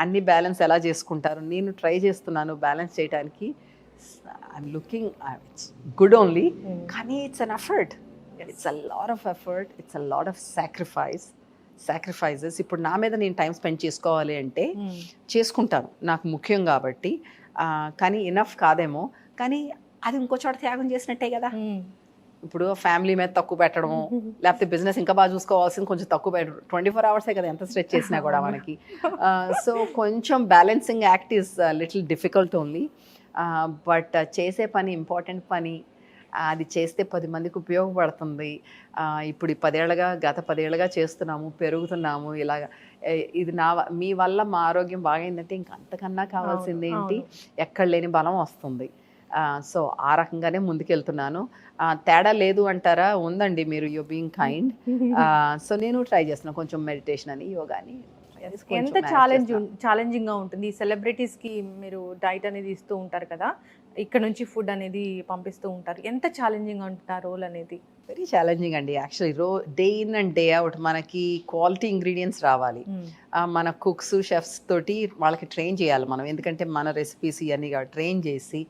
అన్ని బ్యాలెన్స్ ఎలా చేసుకుంటారు, నేను ట్రై చేస్తున్నాను బ్యాలెన్స్ చేయడానికి. I'm looking, it's good only, కానీ it's an effort. It's a lot of effort, it's a lot of sacrifices. ఇప్పుడు నా మీద నేను టైం స్పెండ్ చేసుకోవాలి అంటే చేసుకుంటాను, నాకు ముఖ్యం కాబట్టి. కానీ ఇనఫ్ కాదేమో, కానీ అది ఇంకో చోట త్యాగం చేసినట్టే కదా. ఇప్పుడు ఫ్యామిలీ మీద తక్కువ పెట్టడము, లేకపోతే బిజినెస్ ఇంకా బాగా చూసుకోవాల్సింది కొంచెం తక్కువ పెట్టడం. 24 అవర్సే కదా ఎంత స్ట్రెచ్ చేసినా కూడా మనకి. సో కొంచెం balancing act is little difficult only. But చేసే పని ఇంపార్టెంట్ పని, అది చేస్తే 10 మందికి ఉపయోగపడుతుంది. ఇప్పుడు గత 10 ఏళ్ళగా చేస్తున్నాము, పెరుగుతున్నాము. ఇలాగ ఇది మీ వల్ల మా ఆరోగ్యం బాగైందంటే ఇంక అంతకన్నా కావాల్సింది ఏంటి? ఎక్కడ లేని బలం వస్తుంది. సో ఆ రకంగానే ముందుకెళ్తున్నాను. తేడా లేదు అంటారా? ఉందండి, మీరు యూ బీయింగ్ కైండ్. సో నేను ట్రై చేస్తున్నాను కొంచెం మెడిటేషన్ అని, యోగా అని. ఎంత ఛాలెంజింగ్గా ఉంటుంది. సెలబ్రిటీస్కి మీరు డైట్ అనేది ఇస్తూ ఉంటారు కదా, ఇక్కడ నుంచి ఫుడ్ అనేది పంపిస్తూ ఉంటారు. ఎంత ఛాలెంజింగ్గా ఉంటుంది ఆ రోల్ అనేది? వెరీ ఛాలెంజింగ్ అండి. Actually day in and day out మనకి క్వాలిటీ ఇంగ్రీడియంట్స్ రావాలి. మన కుక్స్, షెఫ్స్ తోటి వాళ్ళకి ట్రైన్ చేయాలి మనం, ఎందుకంటే మన రెసిపీస్ ఇవన్నీ ట్రైన్ చేసి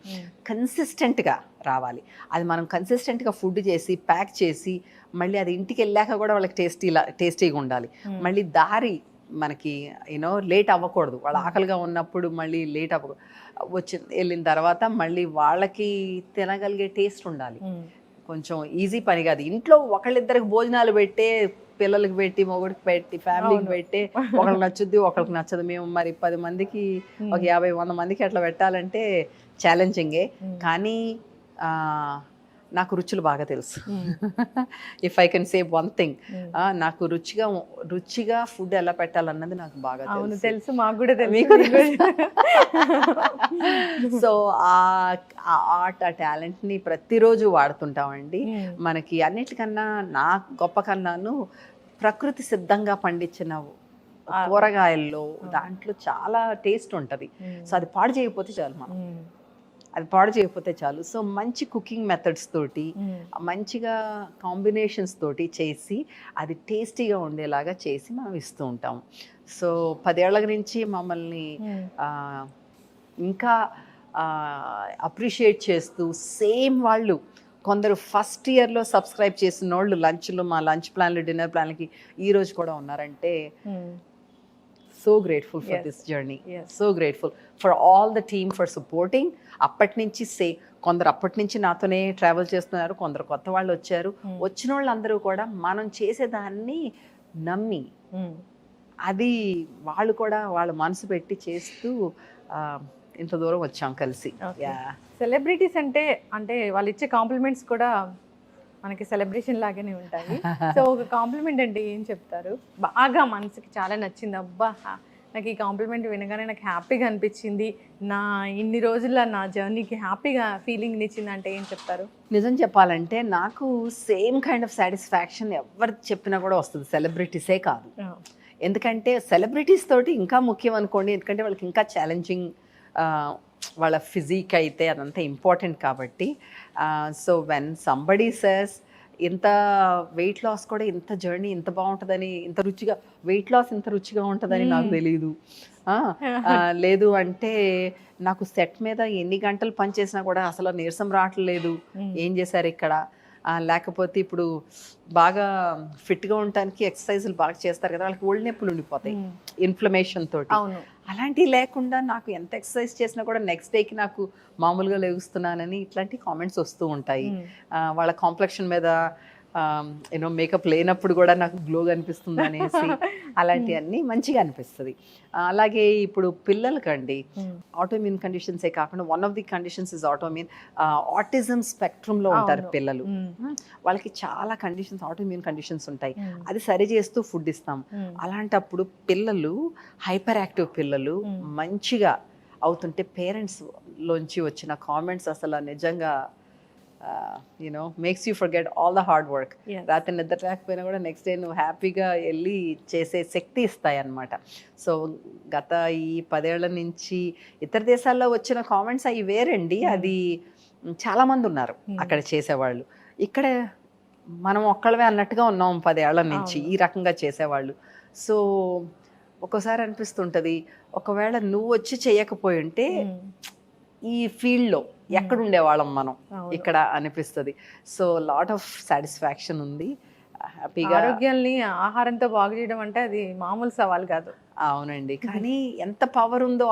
కన్సిస్టెంట్గా రావాలి. అది మనం కన్సిస్టెంట్గా ఫుడ్ చేసి ప్యాక్ చేసి మళ్ళీ అది ఇంటికి వెళ్ళాక కూడా వాళ్ళకి టేస్టీగా ఉండాలి. మళ్ళీ దారి మనకి లేట్ అవ్వకూడదు. వాళ్ళ ఆకలిగా ఉన్నప్పుడు మళ్ళీ లేట్ వెళ్ళిన తర్వాత మళ్ళీ వాళ్ళకి తినగలిగే టేస్ట్ ఉండాలి. కొంచెం ఈజీ పని కాదు. ఇంట్లో ఒకళ్ళిద్దరికి భోజనాలు పెట్టే, పిల్లలకి పెట్టి, మొగుడికి పెట్టి, ఫ్యామిలీకి పెట్టి, ఒకళ్ళకి నచ్చుద్ది, ఒకళ్ళకి నచ్చదు. మేము మరి 10 మందికి, ఒక 50-100 మందికి అట్లా పెట్టాలంటే ఛాలెంజింగే. కానీ నాకు రుచులు బాగా తెలుసు. If I can say one thing, నాకు రుచిగా ఫుడ్ ఎలా పెట్టాలన్నది నాకు బాగా అవును తెలుసు. తెలుసు, మాకు కూడా తెలుసు. మీకు సో ఆ ఆర్ట్, ఆ టాలెంట్ని ప్రతిరోజు వాడుతుంటామండి. మనకి అన్నిటికన్నా నా గొప్ప కన్నాను ప్రకృతి సిద్ధంగా పండించిన కూరగాయల్లో దాంట్లో చాలా టేస్ట్ ఉంటుంది. సో అది పాడు చేయకపోతే చాలు, మనం అది పాడు చేయకపోతే చాలు. సో మంచి కుకింగ్ మెథడ్స్ తోటి, మంచిగా కాంబినేషన్స్ తోటి చేసి అది టేస్టీగా ఉండేలాగా చేసి మనం ఇస్తూ ఉంటాం. సో 10 ఏళ్ల నుంచి మమ్మల్ని ఇంకా అప్రిషియేట్ చేస్తూ సేమ్ వాళ్ళు కొందరు ఫస్ట్ ఇయర్లో సబ్స్క్రైబ్ చేసిన వాళ్ళు లంచ్లో, మా లంచ్ ప్లాన్లు, డిన్నర్ ప్లాన్లకి ఈరోజు కూడా ఉన్నారంటే so grateful for this journey. So grateful for all the team for supporting. అప్పటి నుంచి కొందరు అప్పటి నుంచి నాతోనే ట్రావెల్ చేస్తున్నారు, కొందరు కొత్త వాళ్ళు వచ్చారు. వచ్చిన వాళ్ళందరూ కూడా మనం చేసేదాన్ని నమ్మి అది వాళ్ళు కూడా వాళ్ళ మనసు పెట్టి చేస్తూ ఇంత దూరం వచ్చాం కలిసి. సెలబ్రిటీస్ అంటే వాళ్ళు ఇచ్చే కాంప్లిమెంట్స్ కూడా మనకి సెలబ్రేషన్ లాగానే ఉంటాయి. సో ఒక కాంప్లిమెంట్ అంటే ఏం చెప్తారు? బాగా మనసుకి చాలా నచ్చింది, అబ్బా నాకు ఈ కాంప్లిమెంట్ వినగానే నాకు హ్యాపీగా అనిపించింది, నా ఇన్ని రోజుల నా జర్నీకి హ్యాపీగా ఫీలింగ్ ఇచ్చింది అంటే ఏం చెప్తారు? నిజం చెప్పాలంటే నాకు సేమ్ కైండ్ ఆఫ్ సాటిస్ఫాక్షన్ ఎవరు చెప్పినా కూడా వస్తుంది, సెలబ్రిటీసే కాదు. ఎందుకంటే సెలబ్రిటీస్ తోటి ఇంకా ముఖ్యం అనుకోండి, ఎందుకంటే వాళ్ళకి ఇంకా ఛాలెంజింగ్, వాళ్ళ ఫిజిక్ అయితే అదంతా ఇంపార్టెంట్ కాబట్టి. సో వెన్ సంబడీ సేస్ ఇంత వెయిట్ లాస్ కూడా ఇంత జర్నీ ఇంత బాగుంటుందని, ఇంత రుచిగా వెయిట్ లాస్ ఇంత రుచిగా ఉంటుందని నాకు తెలియదు. లేదు అంటే నాకు సెట్ మీద ఎన్ని గంటలు పనిచేసినా కూడా అసలు నీరసం రావట్లేదు, ఏం చేశారు ఇక్కడ, లేకపోతే ఇప్పుడు బాగా ఫిట్గా ఉండటానికి ఎక్సర్సైజులు బాగా చేస్తారు కదా, వాళ్ళకి ఒళ్ళు నొప్పులు ఉండిపోతాయి ఇన్ఫ్లమేషన్ తోటి. అలాంటివి లేకుండా నాకు ఎంత ఎక్సర్సైజ్ చేసినా కూడా నెక్స్ట్ డేకి నాకు మామూలుగా లేగుస్తున్నానని ఇట్లాంటి కామెంట్స్ వస్తూ ఉంటాయి. వాళ్ళ కాంప్లెక్షన్ మీద యూనో మేకప్ లేనప్పుడు కూడా నాకు గ్లోగా అనిపిస్తుంది అనేసి అలాంటివన్నీ మంచిగా అనిపిస్తుంది. అలాగే ఇప్పుడు పిల్లలకండి ఆటోమ్యూన్ కండిషన్సే కాకుండా one of the conditions is autism స్పెక్ట్రమ్లో ఉంటారు పిల్లలు. వాళ్ళకి చాలా కండిషన్స్, ఆటోమ్యూన్ కండిషన్స్ ఉంటాయి, అది సరి చేస్తూ ఫుడ్ ఇస్తాం. అలాంటప్పుడు పిల్లలు, హైపర్ యాక్టివ్ పిల్లలు మంచిగా అవుతుంటే పేరెంట్స్ లోంచి వచ్చిన కామెంట్స్ అసలు నిజంగా you know makes you forget all the hard work. రాత్రి నిద్ర రాకపోయినా కూడా నెక్స్ట్ డే నువ్వు హ్యాపీగా వెళ్ళి చేసే శక్తి ఇస్తాయి అన్నమాట. సో గత ఈ 10 ఏళ్ల నుంచి ఇతర దేశాల్లో వచ్చిన కామెంట్స్ అవి వేరండి, అది చాలామంది ఉన్నారు అక్కడ చేసేవాళ్ళు. ఇక్కడ మనం ఒక్కళ్ళవే అన్నట్టుగా ఉన్నాం 10 ఏళ్ల నుంచి ఈ రకంగా చేసేవాళ్ళు. సో ఒక్కోసారి అనిపిస్తుంటుంది, ఒకవేళ నువ్వు వచ్చి చేయకపోయి ఉంటే ఈ ఫీల్డ్లో ఎక్కడ ఉండేవాళ్ళం మనం ఇక్కడ అనిపిస్తుంది. సో లాట్ ఆఫ్ సాటిస్ఫాక్షన్ ఉంది. హ్యాపీగా ఆరోగ్యాన్ని ఆహారంతో బాగు చేయడం అంటే అది మామూలు సవాల్ కాదు. అవునండి, కానీ ఎంత పవర్ ఉందో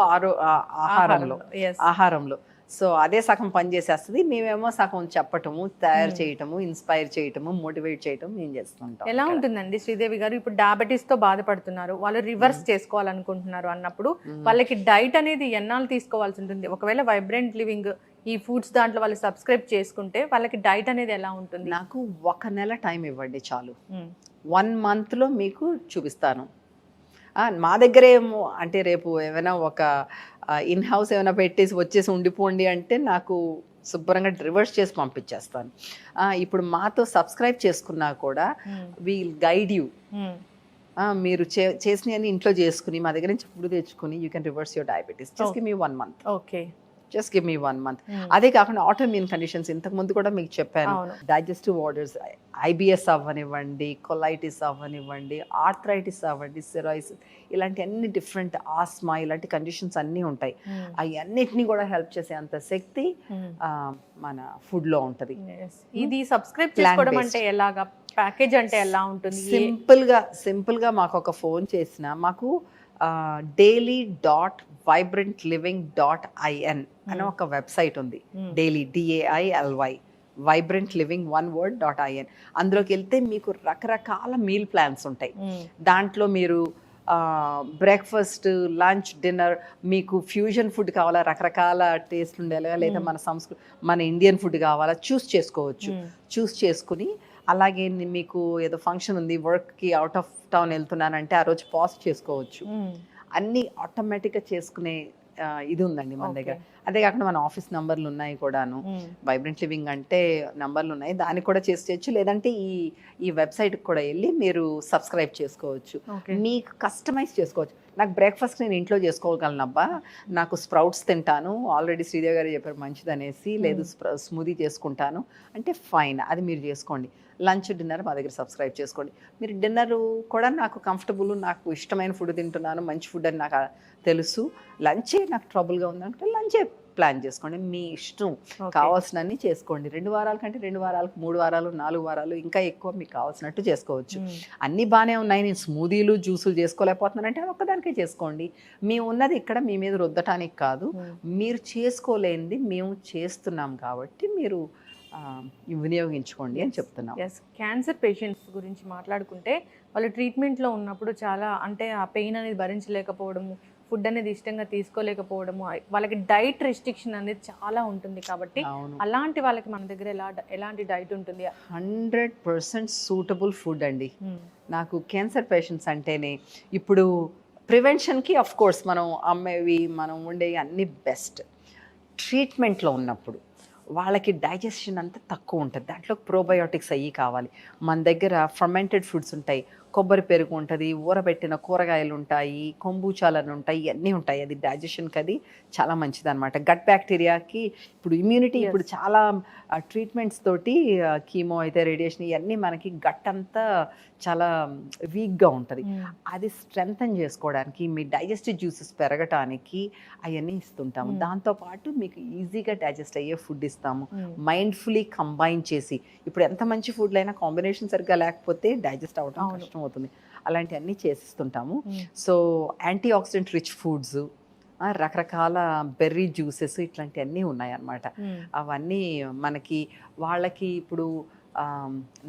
ఆహారంలో. సో అదే సగం పనిచేసేస్తుంది, మేమేమో సగం చెప్పటము, తయారు చేయటము, ఇన్స్పైర్ చేయటము, మోటివేట్ చేయటం మేము చేస్తుంటాం. ఎలా ఉంటుందండి శ్రీదేవి గారు, ఇప్పుడు డయాబెటీస్ తో బాధపడుతున్నారు, వాళ్ళు రివర్స్ చేసుకోవాలనుకుంటున్నారు అన్నప్పుడు వాళ్ళకి డైట్ అనేది ఎన్నాళ్ళు తీసుకోవాల్సి ఉంటుంది? ఒకవేళ వైబ్రెంట్ లివింగ్ ఈ ఫుడ్స్ దాంట్లో వాళ్ళు సబ్స్క్రైబ్ చేసుకుంటే వాళ్ళకి డైట్ అనేది ఎలా ఉంటుంది? నాకు 1 నెల టైం ఇవ్వండి చాలు, 1 monthలో మీకు చూపిస్తాను. మా దగ్గర ఏమో అంటే రేపు ఏమైనా ఒక ఇన్ హౌస్ ఏమైనా పెట్టేసి వచ్చేసి ఉండిపోండి అంటే నాకు శుభ్రంగా రివర్స్ చేసి పంపించేస్తాను. ఇప్పుడు మాతో సబ్స్క్రైబ్ చేసుకున్నా కూడా వీల్ గైడ్ యూ. మీరు చేసినవన్నీ ఇంట్లో చేసుకుని మా దగ్గర నుంచి ఫుడ్ తెచ్చుకుని you can reverse your diabetes. Just give me 1 month. Okay, just give me 1 month. అదే కాకుండా ఆటోమ్యూన్ కండిషన్స్ ఇంతకు ముందు కూడా మీకు చెప్పాను, డైజెస్టివ్ ఆర్డర్స్, IBS అవ్వనివ్వండి, కొలైటిస్ అవ్వనివ్వండి, ఆర్థరైటిస్ అవ్వండి, సిరాయిసిస్, ఇలాంటి అన్ని డిఫరెంట్, ఆస్మా, ఇలాంటి కండిషన్స్ అన్నీ ఉంటాయి. అవన్నిటిని కూడా హెల్ప్ చేసే అంత శక్తి మన ఫుడ్లో ఉంటుంది. ఇది సబ్స్క్రైబ్ చేసుకోవడం అంటే ఎలాగా, ప్యాకేజ్ అంటే ఎలా ఉంటుంది? సింపుల్గా మాకు ఒక ఫోన్ చేసిన మాకు daily.vibrantliving.in అని ఒక వెబ్సైట్ ఉంది. Daily DAILY vibrant-living one word.in. అందులోకి వెళ్తే మీకు రకరకాల మీల్ ప్లాన్స్ ఉంటాయి. దాంట్లో మీరు బ్రేక్ఫాస్ట్, లంచ్, డిన్నర్ మీకు ఫ్యూజన్ ఫుడ్ కావాలా, రకరకాల టేస్ట్ ఉండేలా, లేదా మన ఇండియన్ ఫుడ్ కావాలా చూస్ చేసుకోవచ్చు. చూస్ చేసుకుని అలాగే మీకు ఏదో ఫంక్షన్ ఉంది, వర్క్కి అవుట్ ఆఫ్ టౌన్ వెళ్తున్నానంటే ఆ రోజు పాజ్ చేసుకోవచ్చు. అన్నీ ఆటోమేటిక్గా చేసుకునే ఇది ఉందండి మన దగ్గర. అదే కాకుండా మన ఆఫీస్ నంబర్లు ఉన్నాయి కూడాను. వైబ్రెంట్ లివింగ్ అంటే నంబర్లు ఉన్నాయి, దానికి కూడా చేసుకోవచ్చు. లేదంటే ఈ వెబ్సైట్కి కూడా వెళ్ళి మీరు సబ్స్క్రైబ్ చేసుకోవచ్చు. మీకు కస్టమైజ్ చేసుకోవచ్చు. నాకు బ్రేక్ఫాస్ట్ నేను ఇంట్లో చేసుకోగలనబ్బా, నాకు స్ప్రౌట్స్ తింటాను, ఆల్రెడీ శ్రీదేవి గారు చెప్పారు మంచిదనేసి, లేదు స్మూదీ చేసుకుంటాను అంటే ఫైన్, అది మీరు చేసుకోండి. లంచ్, డిన్నర్ మా దగ్గర సబ్స్క్రైబ్ చేసుకోండి. మీరు డిన్నర్ కూడా నాకు కంఫర్టబుల్, నాకు ఇష్టమైన ఫుడ్ తింటున్నాను, మంచి ఫుడ్ అని నాకు తెలుసు, లంచే నాకు ట్రబుల్గా ఉందంటే లంచే ప్లాన్ చేసుకోండి. మీ ఇష్టం, కావాల్సినన్ని చేసుకోండి. 2 వారాల కంటే 2 వారాలకు 3 వారాలు 4 వారాలు ఇంకా ఎక్కువ మీకు కావాల్సినట్టు చేసుకోవచ్చు. అన్నీ బాగానే ఉన్నాయి, నేను స్మూదీలు జ్యూసులు చేసుకోలేకపోతున్నానంటే ఒక్కదానికే చేసుకోండి. మేము ఉన్నది ఇక్కడ మీ మీద రుద్దటానికి కాదు, మీరు చేసుకోలేనిది మేము చేస్తున్నాం కాబట్టి మీరు వినియోగించుకోండి అని చెప్తున్నాం. క్యాన్సర్ పేషెంట్స్ గురించి మాట్లాడుకుంటే వాళ్ళు ట్రీట్మెంట్లో ఉన్నప్పుడు చాలా అంటే ఆ పెయిన్ అనేది భరించలేకపోవడము, ఫుడ్ అనేది ఇష్టంగా తీసుకోలేకపోవడము, వాళ్ళకి డైట్ రెస్ట్రిక్షన్ అనేది చాలా ఉంటుంది. కాబట్టి అలాంటి వాళ్ళకి మన దగ్గర ఎలాంటి డైట్ ఉంటుంది? 100% సూటబుల్ ఫుడ్ అండి. నాకు క్యాన్సర్ పేషెంట్స్ అంటేనే ఇప్పుడు ప్రివెన్షన్కి అఫ్ కోర్స్ మనం అమ్మేవి, మనం ఉండేవి అన్నీ బెస్ట్. ట్రీట్మెంట్లో ఉన్నప్పుడు వాళ్ళకి డైజెషన్ అంతా తక్కువ ఉంటుంది, దాంట్లో ప్రోబయోటిక్స్ అయ్యి కావాలి. మన దగ్గర ఫర్మెంటెడ్ ఫుడ్స్ ఉంటాయి, కొబ్బరి పెరుగు ఉంటుంది, ఊరబెట్టిన కూరగాయలు ఉంటాయి, కొంబూచాలని ఉంటాయి, ఇవన్నీ ఉంటాయి. అది డైజెషన్కి అది చాలా మంచిది అనమాట. గట్ బ్యాక్టీరియాకి ఇప్పుడు ఇమ్యూనిటీ, ఇప్పుడు చాలా ట్రీట్మెంట్స్ తోటి కీమో అయితే రేడియేషన్ ఇవన్నీ మనకి గట్ అంతా చాలా వీక్గా ఉంటుంది. అది స్ట్రెంగ్తన్ చేసుకోవడానికి, మీ డైజెస్టివ్ జ్యూసెస్ పెరగటానికి అవన్నీ ఇస్తుంటాము. దాంతోపాటు మీకు ఈజీగా డైజెస్ట్ అయ్యే ఫుడ్ ఇస్తాము, మైండ్ఫుల్లీ కంబైన్ చేసి. ఇప్పుడు ఎంత మంచి ఫుడ్లు అయినా కాంబినేషన్ సరిగ్గా లేకపోతే డైజెస్ట్ అవ్వడం కష్టం అవుతుంది. అలాంటివన్నీ చేసిస్తుంటాము. So antioxidant rich foods, రకరకాల బెర్రీ జ్యూసెస్ ఇట్లాంటివన్నీ ఉన్నాయన్నమాట. అవన్నీ మనకి వాళ్ళకి ఇప్పుడు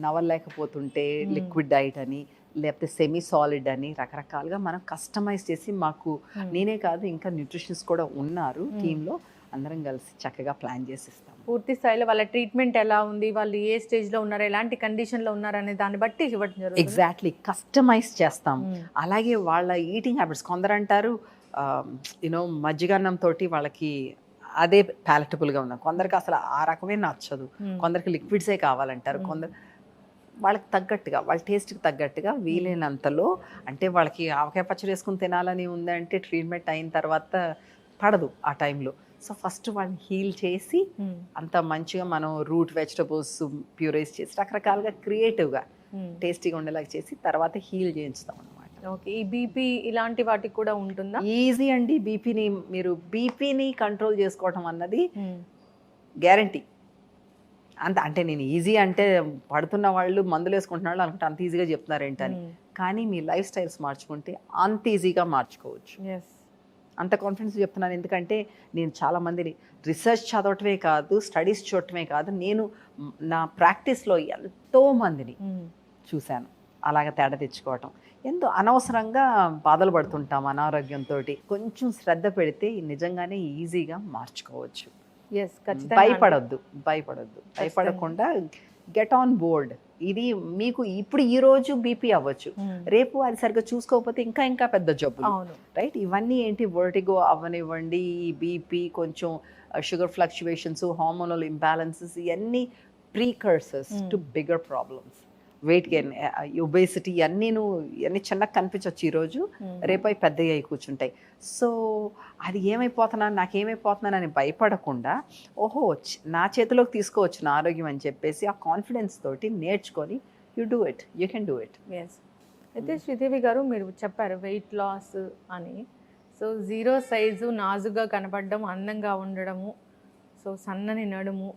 నవలేకపోతుంటే లిక్విడ్ డైట్ అని, లేకపోతే సెమీ సాలిడ్ అని రకరకాలుగా మనం కస్టమైజ్ చేసి, మాకు నేనే కాదు ఇంకా న్యూట్రిషనిస్ట్ కూడా ఉన్నారు టీంలో, అందరం కలిసి చక్కగా ప్లాన్ చేసి ఇస్తాం. పూర్తి స్థాయిలో వాళ్ళ ట్రీట్మెంట్ ఎలా ఉంది, వాళ్ళు ఏ స్టేజ్లో ఉన్నారు, ఎలాంటి కండిషన్లో ఉన్నారు అనే దాన్ని బట్టి ఇవ్వడం జరుగుతుంది. ఎగ్జాక్ట్లీ కస్టమైజ్ చేస్తాం. అలాగే వాళ్ళ ఈటింగ్ హ్యాబిట్స్, కొందరు అంటారు మజ్జిగన్నం తోటి వాళ్ళకి అదే ప్యాలటబుల్గా ఉంది, కొందరికి అసలు ఆ రకమే నచ్చదు, కొందరికి లిక్విడ్సే కావాలంటారు, కొందరు వాళ్ళకి తగ్గట్టుగా, వాళ్ళ టేస్ట్కి తగ్గట్టుగా వీలైనంతలో. అంటే వాళ్ళకి ఆవకాయ పచ్చడి వేసుకుని తినాలని ఉందంటే ట్రీట్మెంట్ అయిన తర్వాత పడదు ఆ టైంలో. సో ఫస్ట్ వాళ్ళని హీల్ చేసి అంత మంచిగా మనం రూట్ వెజిటబుల్స్ ప్యూరైజ్ చేసి రకరకాలుగా క్రియేటివ్గా టేస్టీగా ఉండేలాగా చేసి తర్వాత హీల్ చేయించుతాం అనమాట. ఓకే, ఈ బీపీ ఇలాంటి వాటికి కూడా ఉంటుందా? ఈజీ అండి. మీరు బీపీని కంట్రోల్ చేసుకోవటం అన్నది గ్యారంటీ. అంటే నేను ఈజీ అంటే పడుతున్న వాళ్ళు మందులు వేసుకుంటున్న వాళ్ళు అనుకుంటే అంత ఈజీగా చెప్తున్నారు ఏంటని, కానీ మీ లైఫ్ స్టైల్స్ మార్చుకుంటే అంత ఈజీగా మార్చుకోవచ్చు. అంత కాన్ఫిడెన్స్ చెప్తున్నాను ఎందుకంటే నేను చాలామందిని రీసెర్చ్ చదవటమే కాదు, స్టడీస్ చూడటమే కాదు, నేను నా ప్రాక్టీస్లో ఎంతోమందిని చూశాను అలాగ తేడా తెచ్చుకోవటం. ఎంతో అనవసరంగా బాధలు పడుతుంటాం అనారోగ్యంతో. కొంచెం శ్రద్ధ పెడితే నిజంగానే ఈజీగా మార్చుకోవచ్చు. భయపడకుండా గెట్ ఆన్ బోర్డ్. ఇది మీకు ఇప్పుడు ఈ రోజు బీపీ అవ్వచ్చు, రేపు అది సరిగ్గా చూసుకోకపోతే ఇంకా పెద్ద జబ్బులు, రైట్? ఇవన్నీ ఏంటి, వర్టిగో అవనివ్వండి, బీపీ, కొంచెం షుగర్ ఫ్లక్చువేషన్స్, హార్మోనల్ ఇంబ్యాలెన్సెస్, ఇవన్నీ ప్రీకర్సర్స్ to bigger problems. Weight gain, obesity, ఇవన్నీ చిన్నగా కనిపించవచ్చు ఈరోజు, రేపు అవి పెద్దగా అయి కూర్చుంటాయి. సో అది నాకేమైపోతున్నాను అని భయపడకుండా, ఓహో నా చేతిలోకి తీసుకోవచ్చు నా ఆరోగ్యం అని చెప్పేసి ఆ కాన్ఫిడెన్స్ తోటి నేర్చుకొని యూ కెన్ డూ ఇట్. అయితే శ్రీదేవి గారు, మీరు చెప్పారు వెయిట్ లాస్ అని. సో 0 సైజు, నాజుగా కనపడడం, అందంగా ఉండడము, సో సన్నని నడుము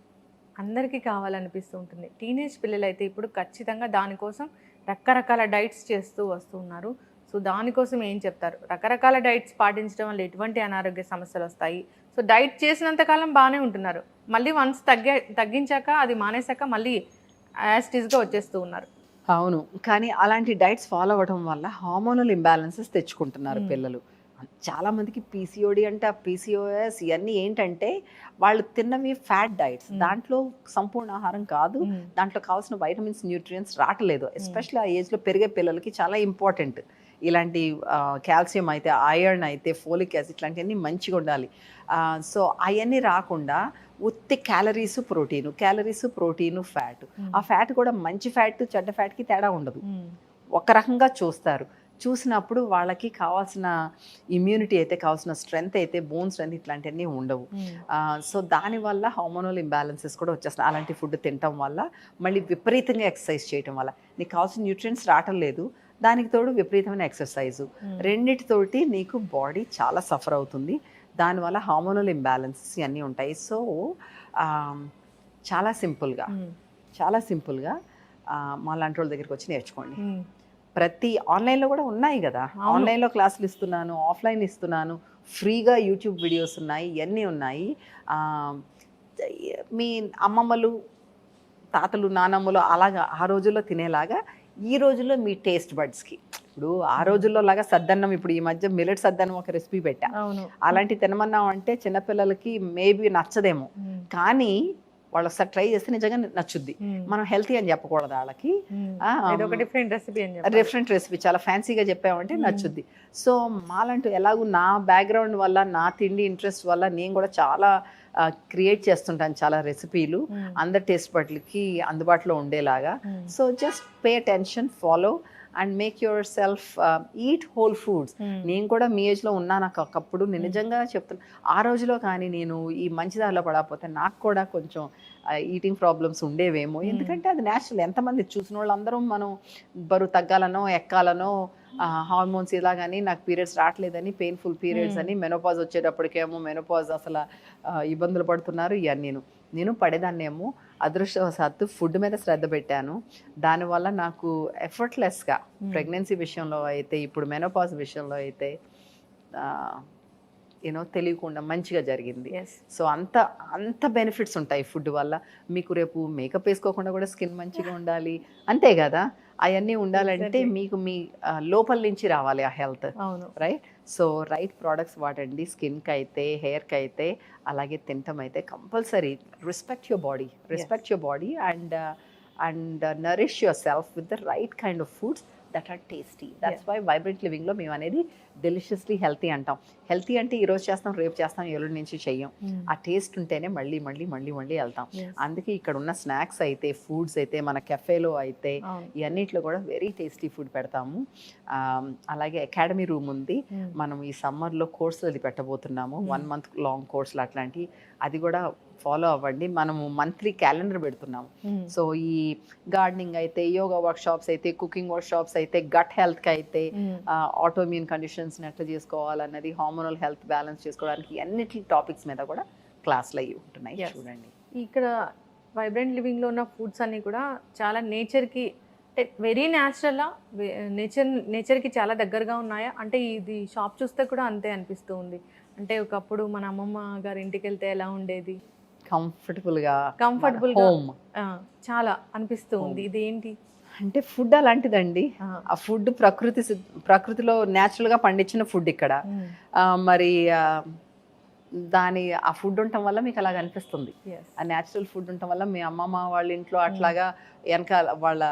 అందరికీ కావాలనిపిస్తూ ఉంటుంది. టీనేజ్ పిల్లలు అయితే ఇప్పుడు ఖచ్చితంగా దానికోసం రకరకాల డైట్స్ చేస్తూ వస్తున్నారు. సో దానికోసం ఏం చెప్తారు? రకరకాల డైట్స్ పాటించడం వల్ల ఎటువంటి అనారోగ్య సమస్యలు వస్తాయి? సో డైట్ చేసినంతకాలం బాగానే ఉంటున్నారు, మళ్ళీ వన్స్ తగ్గించాక అది మానేశాక మళ్ళీ యాస్టీస్గా వచ్చేస్తూ ఉన్నారు. అవును. కానీ అలాంటి డైట్స్ ఫాలో అవ్వడం వల్ల హార్మోనల్ ఇంబ్యాలెన్సెస్ తెచ్చుకుంటున్నారు పిల్లలు. చాలా మందికి పీసీఓడి అంటే ఆ పీసీఓఎస్ ఇవన్నీ ఏంటంటే వాళ్ళు తిన్నవి ఫ్యాట్ డైట్స్. దాంట్లో సంపూర్ణ ఆహారం కాదు. దాంట్లో కావాల్సిన వైటమిన్స్, న్యూట్రియంట్స్ రావట్లేదు. ఎస్పెషల్లీ ఆ ఏజ్‌లో పెరిగే పిల్లలకి చాలా ఇంపార్టెంట్. ఇలాంటి కాల్షియం అయితే, ఐరన్ అయితే, ఫోలిక్ యాసిడ్ ఇట్లాంటివన్నీ మంచిగా ఉండాలి. సో అవన్నీ రాకుండా ఉత్తి క్యాలరీస్, ప్రోటీను, ఫ్యాట్. ఆ ఫ్యాట్ కూడా మంచి ఫ్యాట్, చెడ్డ ఫ్యాట్‌కి తేడా ఉండదు. ఒక రకంగా చూస్తారు. చూసినప్పుడు వాళ్ళకి కావాల్సిన ఇమ్యూనిటీ అయితే, కావాల్సిన స్ట్రెంగ్త్ అయితే, బోన్ స్ట్రెంగ్త్ ఇట్లాంటివన్నీ ఉండవు. సో దానివల్ల హార్మోనల్ ఇంబ్యాలెన్సెస్ కూడా వచ్చేస్తున్నాయి. అలాంటి ఫుడ్ తినటం వల్ల, మళ్ళీ విపరీతంగా ఎక్సర్సైజ్ చేయటం వల్ల నీకు కావాల్సిన న్యూట్రియంట్స్ రావటం లేదు. దానికి తోడు విపరీతమైన ఎక్సర్సైజు, రెండిటితోటి నీకు బాడీ చాలా సఫర్ అవుతుంది. దానివల్ల హార్మోనల్ ఇంబ్యాలెన్సెస్ ఇవన్నీ ఉంటాయి. సో చాలా సింపుల్గా మా లాంటి వాళ్ళ దగ్గరికి వచ్చి నేర్చుకోండి. ప్రతి ఆన్లైన్లో కూడా ఉన్నాయి కదా, ఆన్లైన్లో క్లాసులు ఇస్తున్నాను, ఆఫ్లైన్ ఇస్తున్నాను, ఫ్రీగా యూట్యూబ్ వీడియోస్ ఉన్నాయి, ఇవన్నీ ఉన్నాయి. మీ అమ్మమ్మలు, తాతలు, నానమ్మలు అలాగా ఆ రోజుల్లో తినేలాగా ఈ రోజుల్లో మీ టేస్ట్ బడ్స్కి, ఇప్పుడు ఆ రోజుల్లో లాగా సద్దన్నం, ఇప్పుడు ఈ మధ్య మిల్లెట్ సద్దన్నం ఒక రెసిపీ పెట్టా, అలాంటి తినమన్నాం అంటే చిన్నపిల్లలకి మేబీ నచ్చదేమో, కానీ వాళ్ళు ఒకసారి ట్రై చేస్తే నిజంగా నచ్చుద్ది. మనం హెల్తీ అని చెప్పకూడదు వాళ్ళకి, డిఫరెంట్ రెసిపీ చాలా ఫ్యాన్సీగా చెప్పామంటే నచ్చుద్ది. సో మాలంటూ ఎలాగూ నా బ్యాక్గ్రౌండ్ వల్ల, నా తిండి ఇంట్రెస్ట్ వల్ల నేను కూడా చాలా క్రియేట్ చేస్తుంటాను చాలా రెసిపీలు అందరి టేస్ట్ బడ్లకి అందుబాటులో ఉండేలాగా. So just pay attention, follow and make your self eat whole foods. నేను కూడా మీ ఏజ్లో ఉన్నాను ఒకప్పుడు, నేను నిజంగా చెప్తాను, ఆ రోజులో కానీ నేను ఈ మంచి దారిలో పడకపోతే నాకు కూడా కొంచెం ఈటింగ్ ప్రాబ్లమ్స్ ఉండేవేమో. ఎందుకంటే అది న్యాచురల్. ఎంతమంది చూసిన వాళ్ళందరం మనం బరువు తగ్గాలనో, ఎక్కాలనో, హార్మోన్స్ ఇలాగని, నాకు పీరియడ్స్ రావట్లేదని, పెయిన్ఫుల్ పీరియడ్స్ అని, మెనోపాజ్ వచ్చేటప్పటికేమో మెనోపాజ్ అసలు ఇబ్బందులు పడుతున్నారు. ఇవన్నీ నేను పడేదాన్నేమో. అదృష్టవశాత్తు ఫుడ్ మీద శ్రద్ధ పెట్టాను. దానివల్ల నాకు ఎఫర్ట్లెస్గా ప్రెగ్నెన్సీ విషయంలో అయితే, ఇప్పుడు మెనోపాజ్ విషయంలో అయితే తెలియకుండా మంచిగా జరిగింది. సో అంత బెనిఫిట్స్ ఉంటాయి ఫుడ్ వల్ల. మీకు రేపు మేకప్ వేసుకోకుండా కూడా స్కిన్ మంచిగా ఉండాలి, అంతే కదా, అవన్నీ ఉండాలంటే మీకు మీ లోపల నుంచి రావాలి ఆ health, right? So right products వాడండి, స్కిన్కి అయితే, హెయిర్కి అయితే, అలాగే తినటం అయితే compulsory. Respect your body and nourish yourself with the right kind of foods that are tasty. That's why vibrant లివింగ్లో మేము అనేది డెలిషియస్లీ హెల్తీ అంటాం. హెల్తీ అంటే ఈరోజు చేస్తాం, రేపు చేస్తాం, ఎల్లుండి నుంచి చెయ్యం. ఆ టేస్ట్ ఉంటేనే మళ్ళీ వెళ్తాం. అందుకే ఇక్కడ ఉన్న స్నాక్స్ అయితే, ఫుడ్స్ అయితే, మన కెఫేలో అయితే, ఇవన్నిట్లో కూడా వెరీ టేస్టీ ఫుడ్ పెడతాము. అలాగే అకాడమీ రూమ్ ఉంది. మనం ఈ సమ్మర్లో కోర్సులు అది పెట్టబోతున్నాము, 1 month లాంగ్ కోర్సులు అట్లాంటివి. అది కూడా ఫాలో అవ్వండి. మనము మంత్లీ క్యాలెండర్ పెడుతున్నాము. సో ఈ గార్డెనింగ్ అయితే, యోగా వర్క్ షాప్స్ అయితే, కుకింగ్ వర్క్ షాప్స్ అయితే, గట్ హెల్త్కి అయితే, ఆటోఇమ్యూన్ కండిషన్స్ని ఎట్లా చేసుకోవాలన్నది, హార్మోనల్ హెల్త్ బ్యాలెన్స్ చేసుకోవడానికి, అన్నిటి టాపిక్స్ మీద కూడా క్లాసులు అయ్యి ఉంటున్నాయి. చూడండి, ఇక్కడ వైబ్రెంట్ లివింగ్లో ఉన్న ఫుడ్స్ అన్నీ కూడా చాలా నేచర్కి, వెరీ న్యాచురల్గా, నేచర్కి చాలా దగ్గరగా ఉన్నాయా? అంటే ఇది షాప్ చూస్తే కూడా అంతే అనిపిస్తూ ఉంది. అంటే ఒకప్పుడు మన అమ్మమ్మ గారి ఇంటికి వెళ్తే ఎలా ఉండేది, కంఫర్టబుల్గా చాలా అనిపిస్తూ ఉంది. ఇది ఏంటి అంటే ఫుడ్ అలాంటిదండి. ఆ ఫుడ్ ప్రకృతిలో న్యాచురల్గా పండించిన ఫుడ్ ఇక్కడ. మరి ఆ ఫుడ్ ఉండటం వల్ల మీకు అలాగ అనిపిస్తుంది. ఆ న్యాచురల్ ఫుడ్ ఉండటం వల్ల మీ అమ్మమ్మ వాళ్ళ ఇంట్లో అట్లాగా వెనకాల వాళ్ళ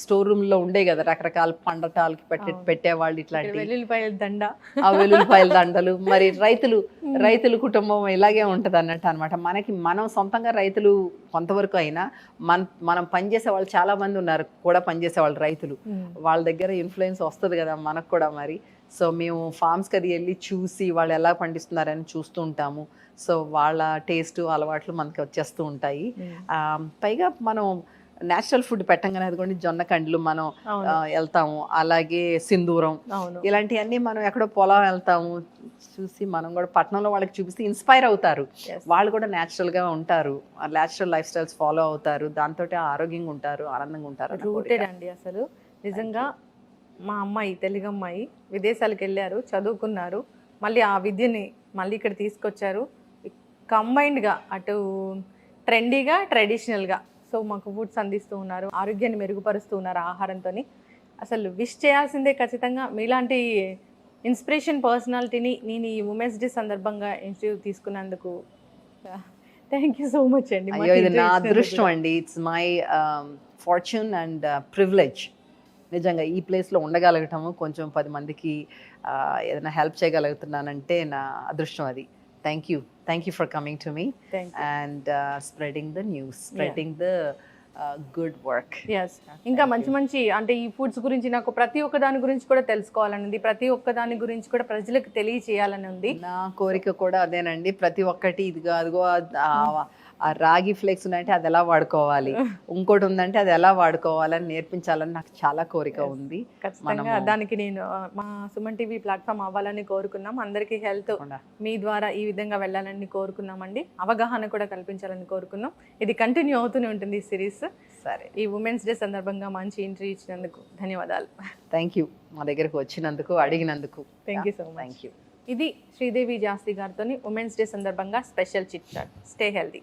స్టోర్ రూమ్ లో ఉండే కదా రకరకాల పండటాలకి పెట్టేవాళ్ళు ఇట్లాంటి ఆ వెల్లుల్లిపాయల దండలు. మరి రైతులు కుటుంబం ఇలాగే ఉంటది అన్నట్టు అనమాట. మనం సొంతంగా రైతులు కొంతవరకు అయినా మనం పనిచేసే వాళ్ళు చాలా మంది ఉన్నారు కూడా, పనిచేసే వాళ్ళు రైతులు, వాళ్ళ దగ్గర ఇన్ఫ్లుయెన్స్ వస్తుంది కదా మనకు కూడా. మరి సో మేము ఫార్మ్స్కి అది వెళ్ళి చూసి వాళ్ళు ఎలా పండిస్తున్నారని చూస్తూ ఉంటాము. సో వాళ్ళ టేస్ట్, అలవాట్లు మనకి వచ్చేస్తూ ఉంటాయి. పైగా మనం నేచురల్ ఫుడ్ పెట్టంగానే అదిగోండి జొన్న కండ్లు మనం వెళ్తాము, అలాగే సింధూరం, ఇలాంటివన్నీ మనం ఎక్కడో పొలం వెళ్తాము చూసి మనం కూడా పట్టణంలో వాళ్ళకి చూపిస్తే ఇన్స్పైర్ అవుతారు. వాళ్ళు కూడా న్యాచురల్గా ఉంటారు, న్యాచురల్ లైఫ్ స్టైల్స్ ఫాలో అవుతారు, దాంతో ఆరోగ్యంగా ఉంటారు, ఆనందంగా ఉంటారు. రూటెడ్ అండి అసలు నిజంగా. మా అమ్మాయి, తెలుగు అమ్మాయి, విదేశాలకు వెళ్ళారు, చదువుకున్నారు, మళ్ళీ ఆ విద్యని మళ్ళీ ఇక్కడ తీసుకొచ్చారు. కంబైన్డ్గా అటు ట్రెండీగా, ట్రెడిషనల్గా సో మాకు ఫుడ్స్ అందిస్తూ ఉన్నారు, ఆరోగ్యాన్ని మెరుగుపరుస్తూ ఉన్నారు ఆహారంతో. అసలు విష్ చేయాల్సిందే ఖచ్చితంగా. మీలాంటి ఇన్స్పిరేషన్ పర్సనాలిటీని నేను ఈ ఉమెన్స్ డే సందర్భంగా ఇంటర్వ్యూ తీసుకున్నందుకు థ్యాంక్ యూ సో మచ్ అండి. మాకు అయ్యో, ఇది interview నా ఇచ్చినందుకు అదృష్టం కూడా. అండి. It's my fortune and privilege. నిజంగా ఈ ప్లేస్లో ఉండగలగటము, కొంచెం 10 మందికి ఏదైనా హెల్ప్ చేయగలుగుతున్నానంటే నా అదృష్టం అది. Thank you for coming to me Thank you. And spreading the news, spreading the good work. Yes, ఇంకా మంచి మంచి అంటే ఈ ఫుడ్స్ గురించి నాకు ప్రతి ఒక్క దాని గురించి కూడా తెలుసుకోవాలని ఉంది, ప్రతి ఒక్క దాని గురించి కూడా ప్రజలకు తెలియచేయాలని ఉంది. నా కోరిక కూడా అదేనండి. ప్రతి ఒక్కటి ఇదిగో అదిగో ఆ రాగి ఫ్లేక్స్ ఉన్నాయంటే అది ఎలా వాడుకోవాలి, ఇంకోటి ఉందంటే అది ఎలా వాడుకోవాలని నేర్పించాలని నాకు చాలా కోరిక ఉంది. ఖచ్చితంగా దానికి నేను మా సుమన్ టీవీ ప్లాట్ఫామ్ అవ్వాలని కోరుకున్నాం. అందరికీ హెల్త్ మీ ద్వారా ఈ విధంగా వెళ్ళాలని కోరుకున్నామండి, అవగాహన కూడా కల్పించాలని కోరుకున్నాం. ఇది కంటిన్యూ అవుతూనే ఉంటుంది ఈ సిరీస్. సరే, ఈ ఉమెన్స్ డే సందర్భంగా మంచి ఇంటర్వ్యూ ఇచ్చినందుకు ధన్యవాదాలు. థ్యాంక్ యూ మా దగ్గరకు వచ్చినందుకు, అడిగినందుకు. Thank you so much. Thank you. ఇది శ్రీదేవి జాస్తి గారితో ఉమెన్స్ డే సందర్భంగా special chit chat. Stay healthy.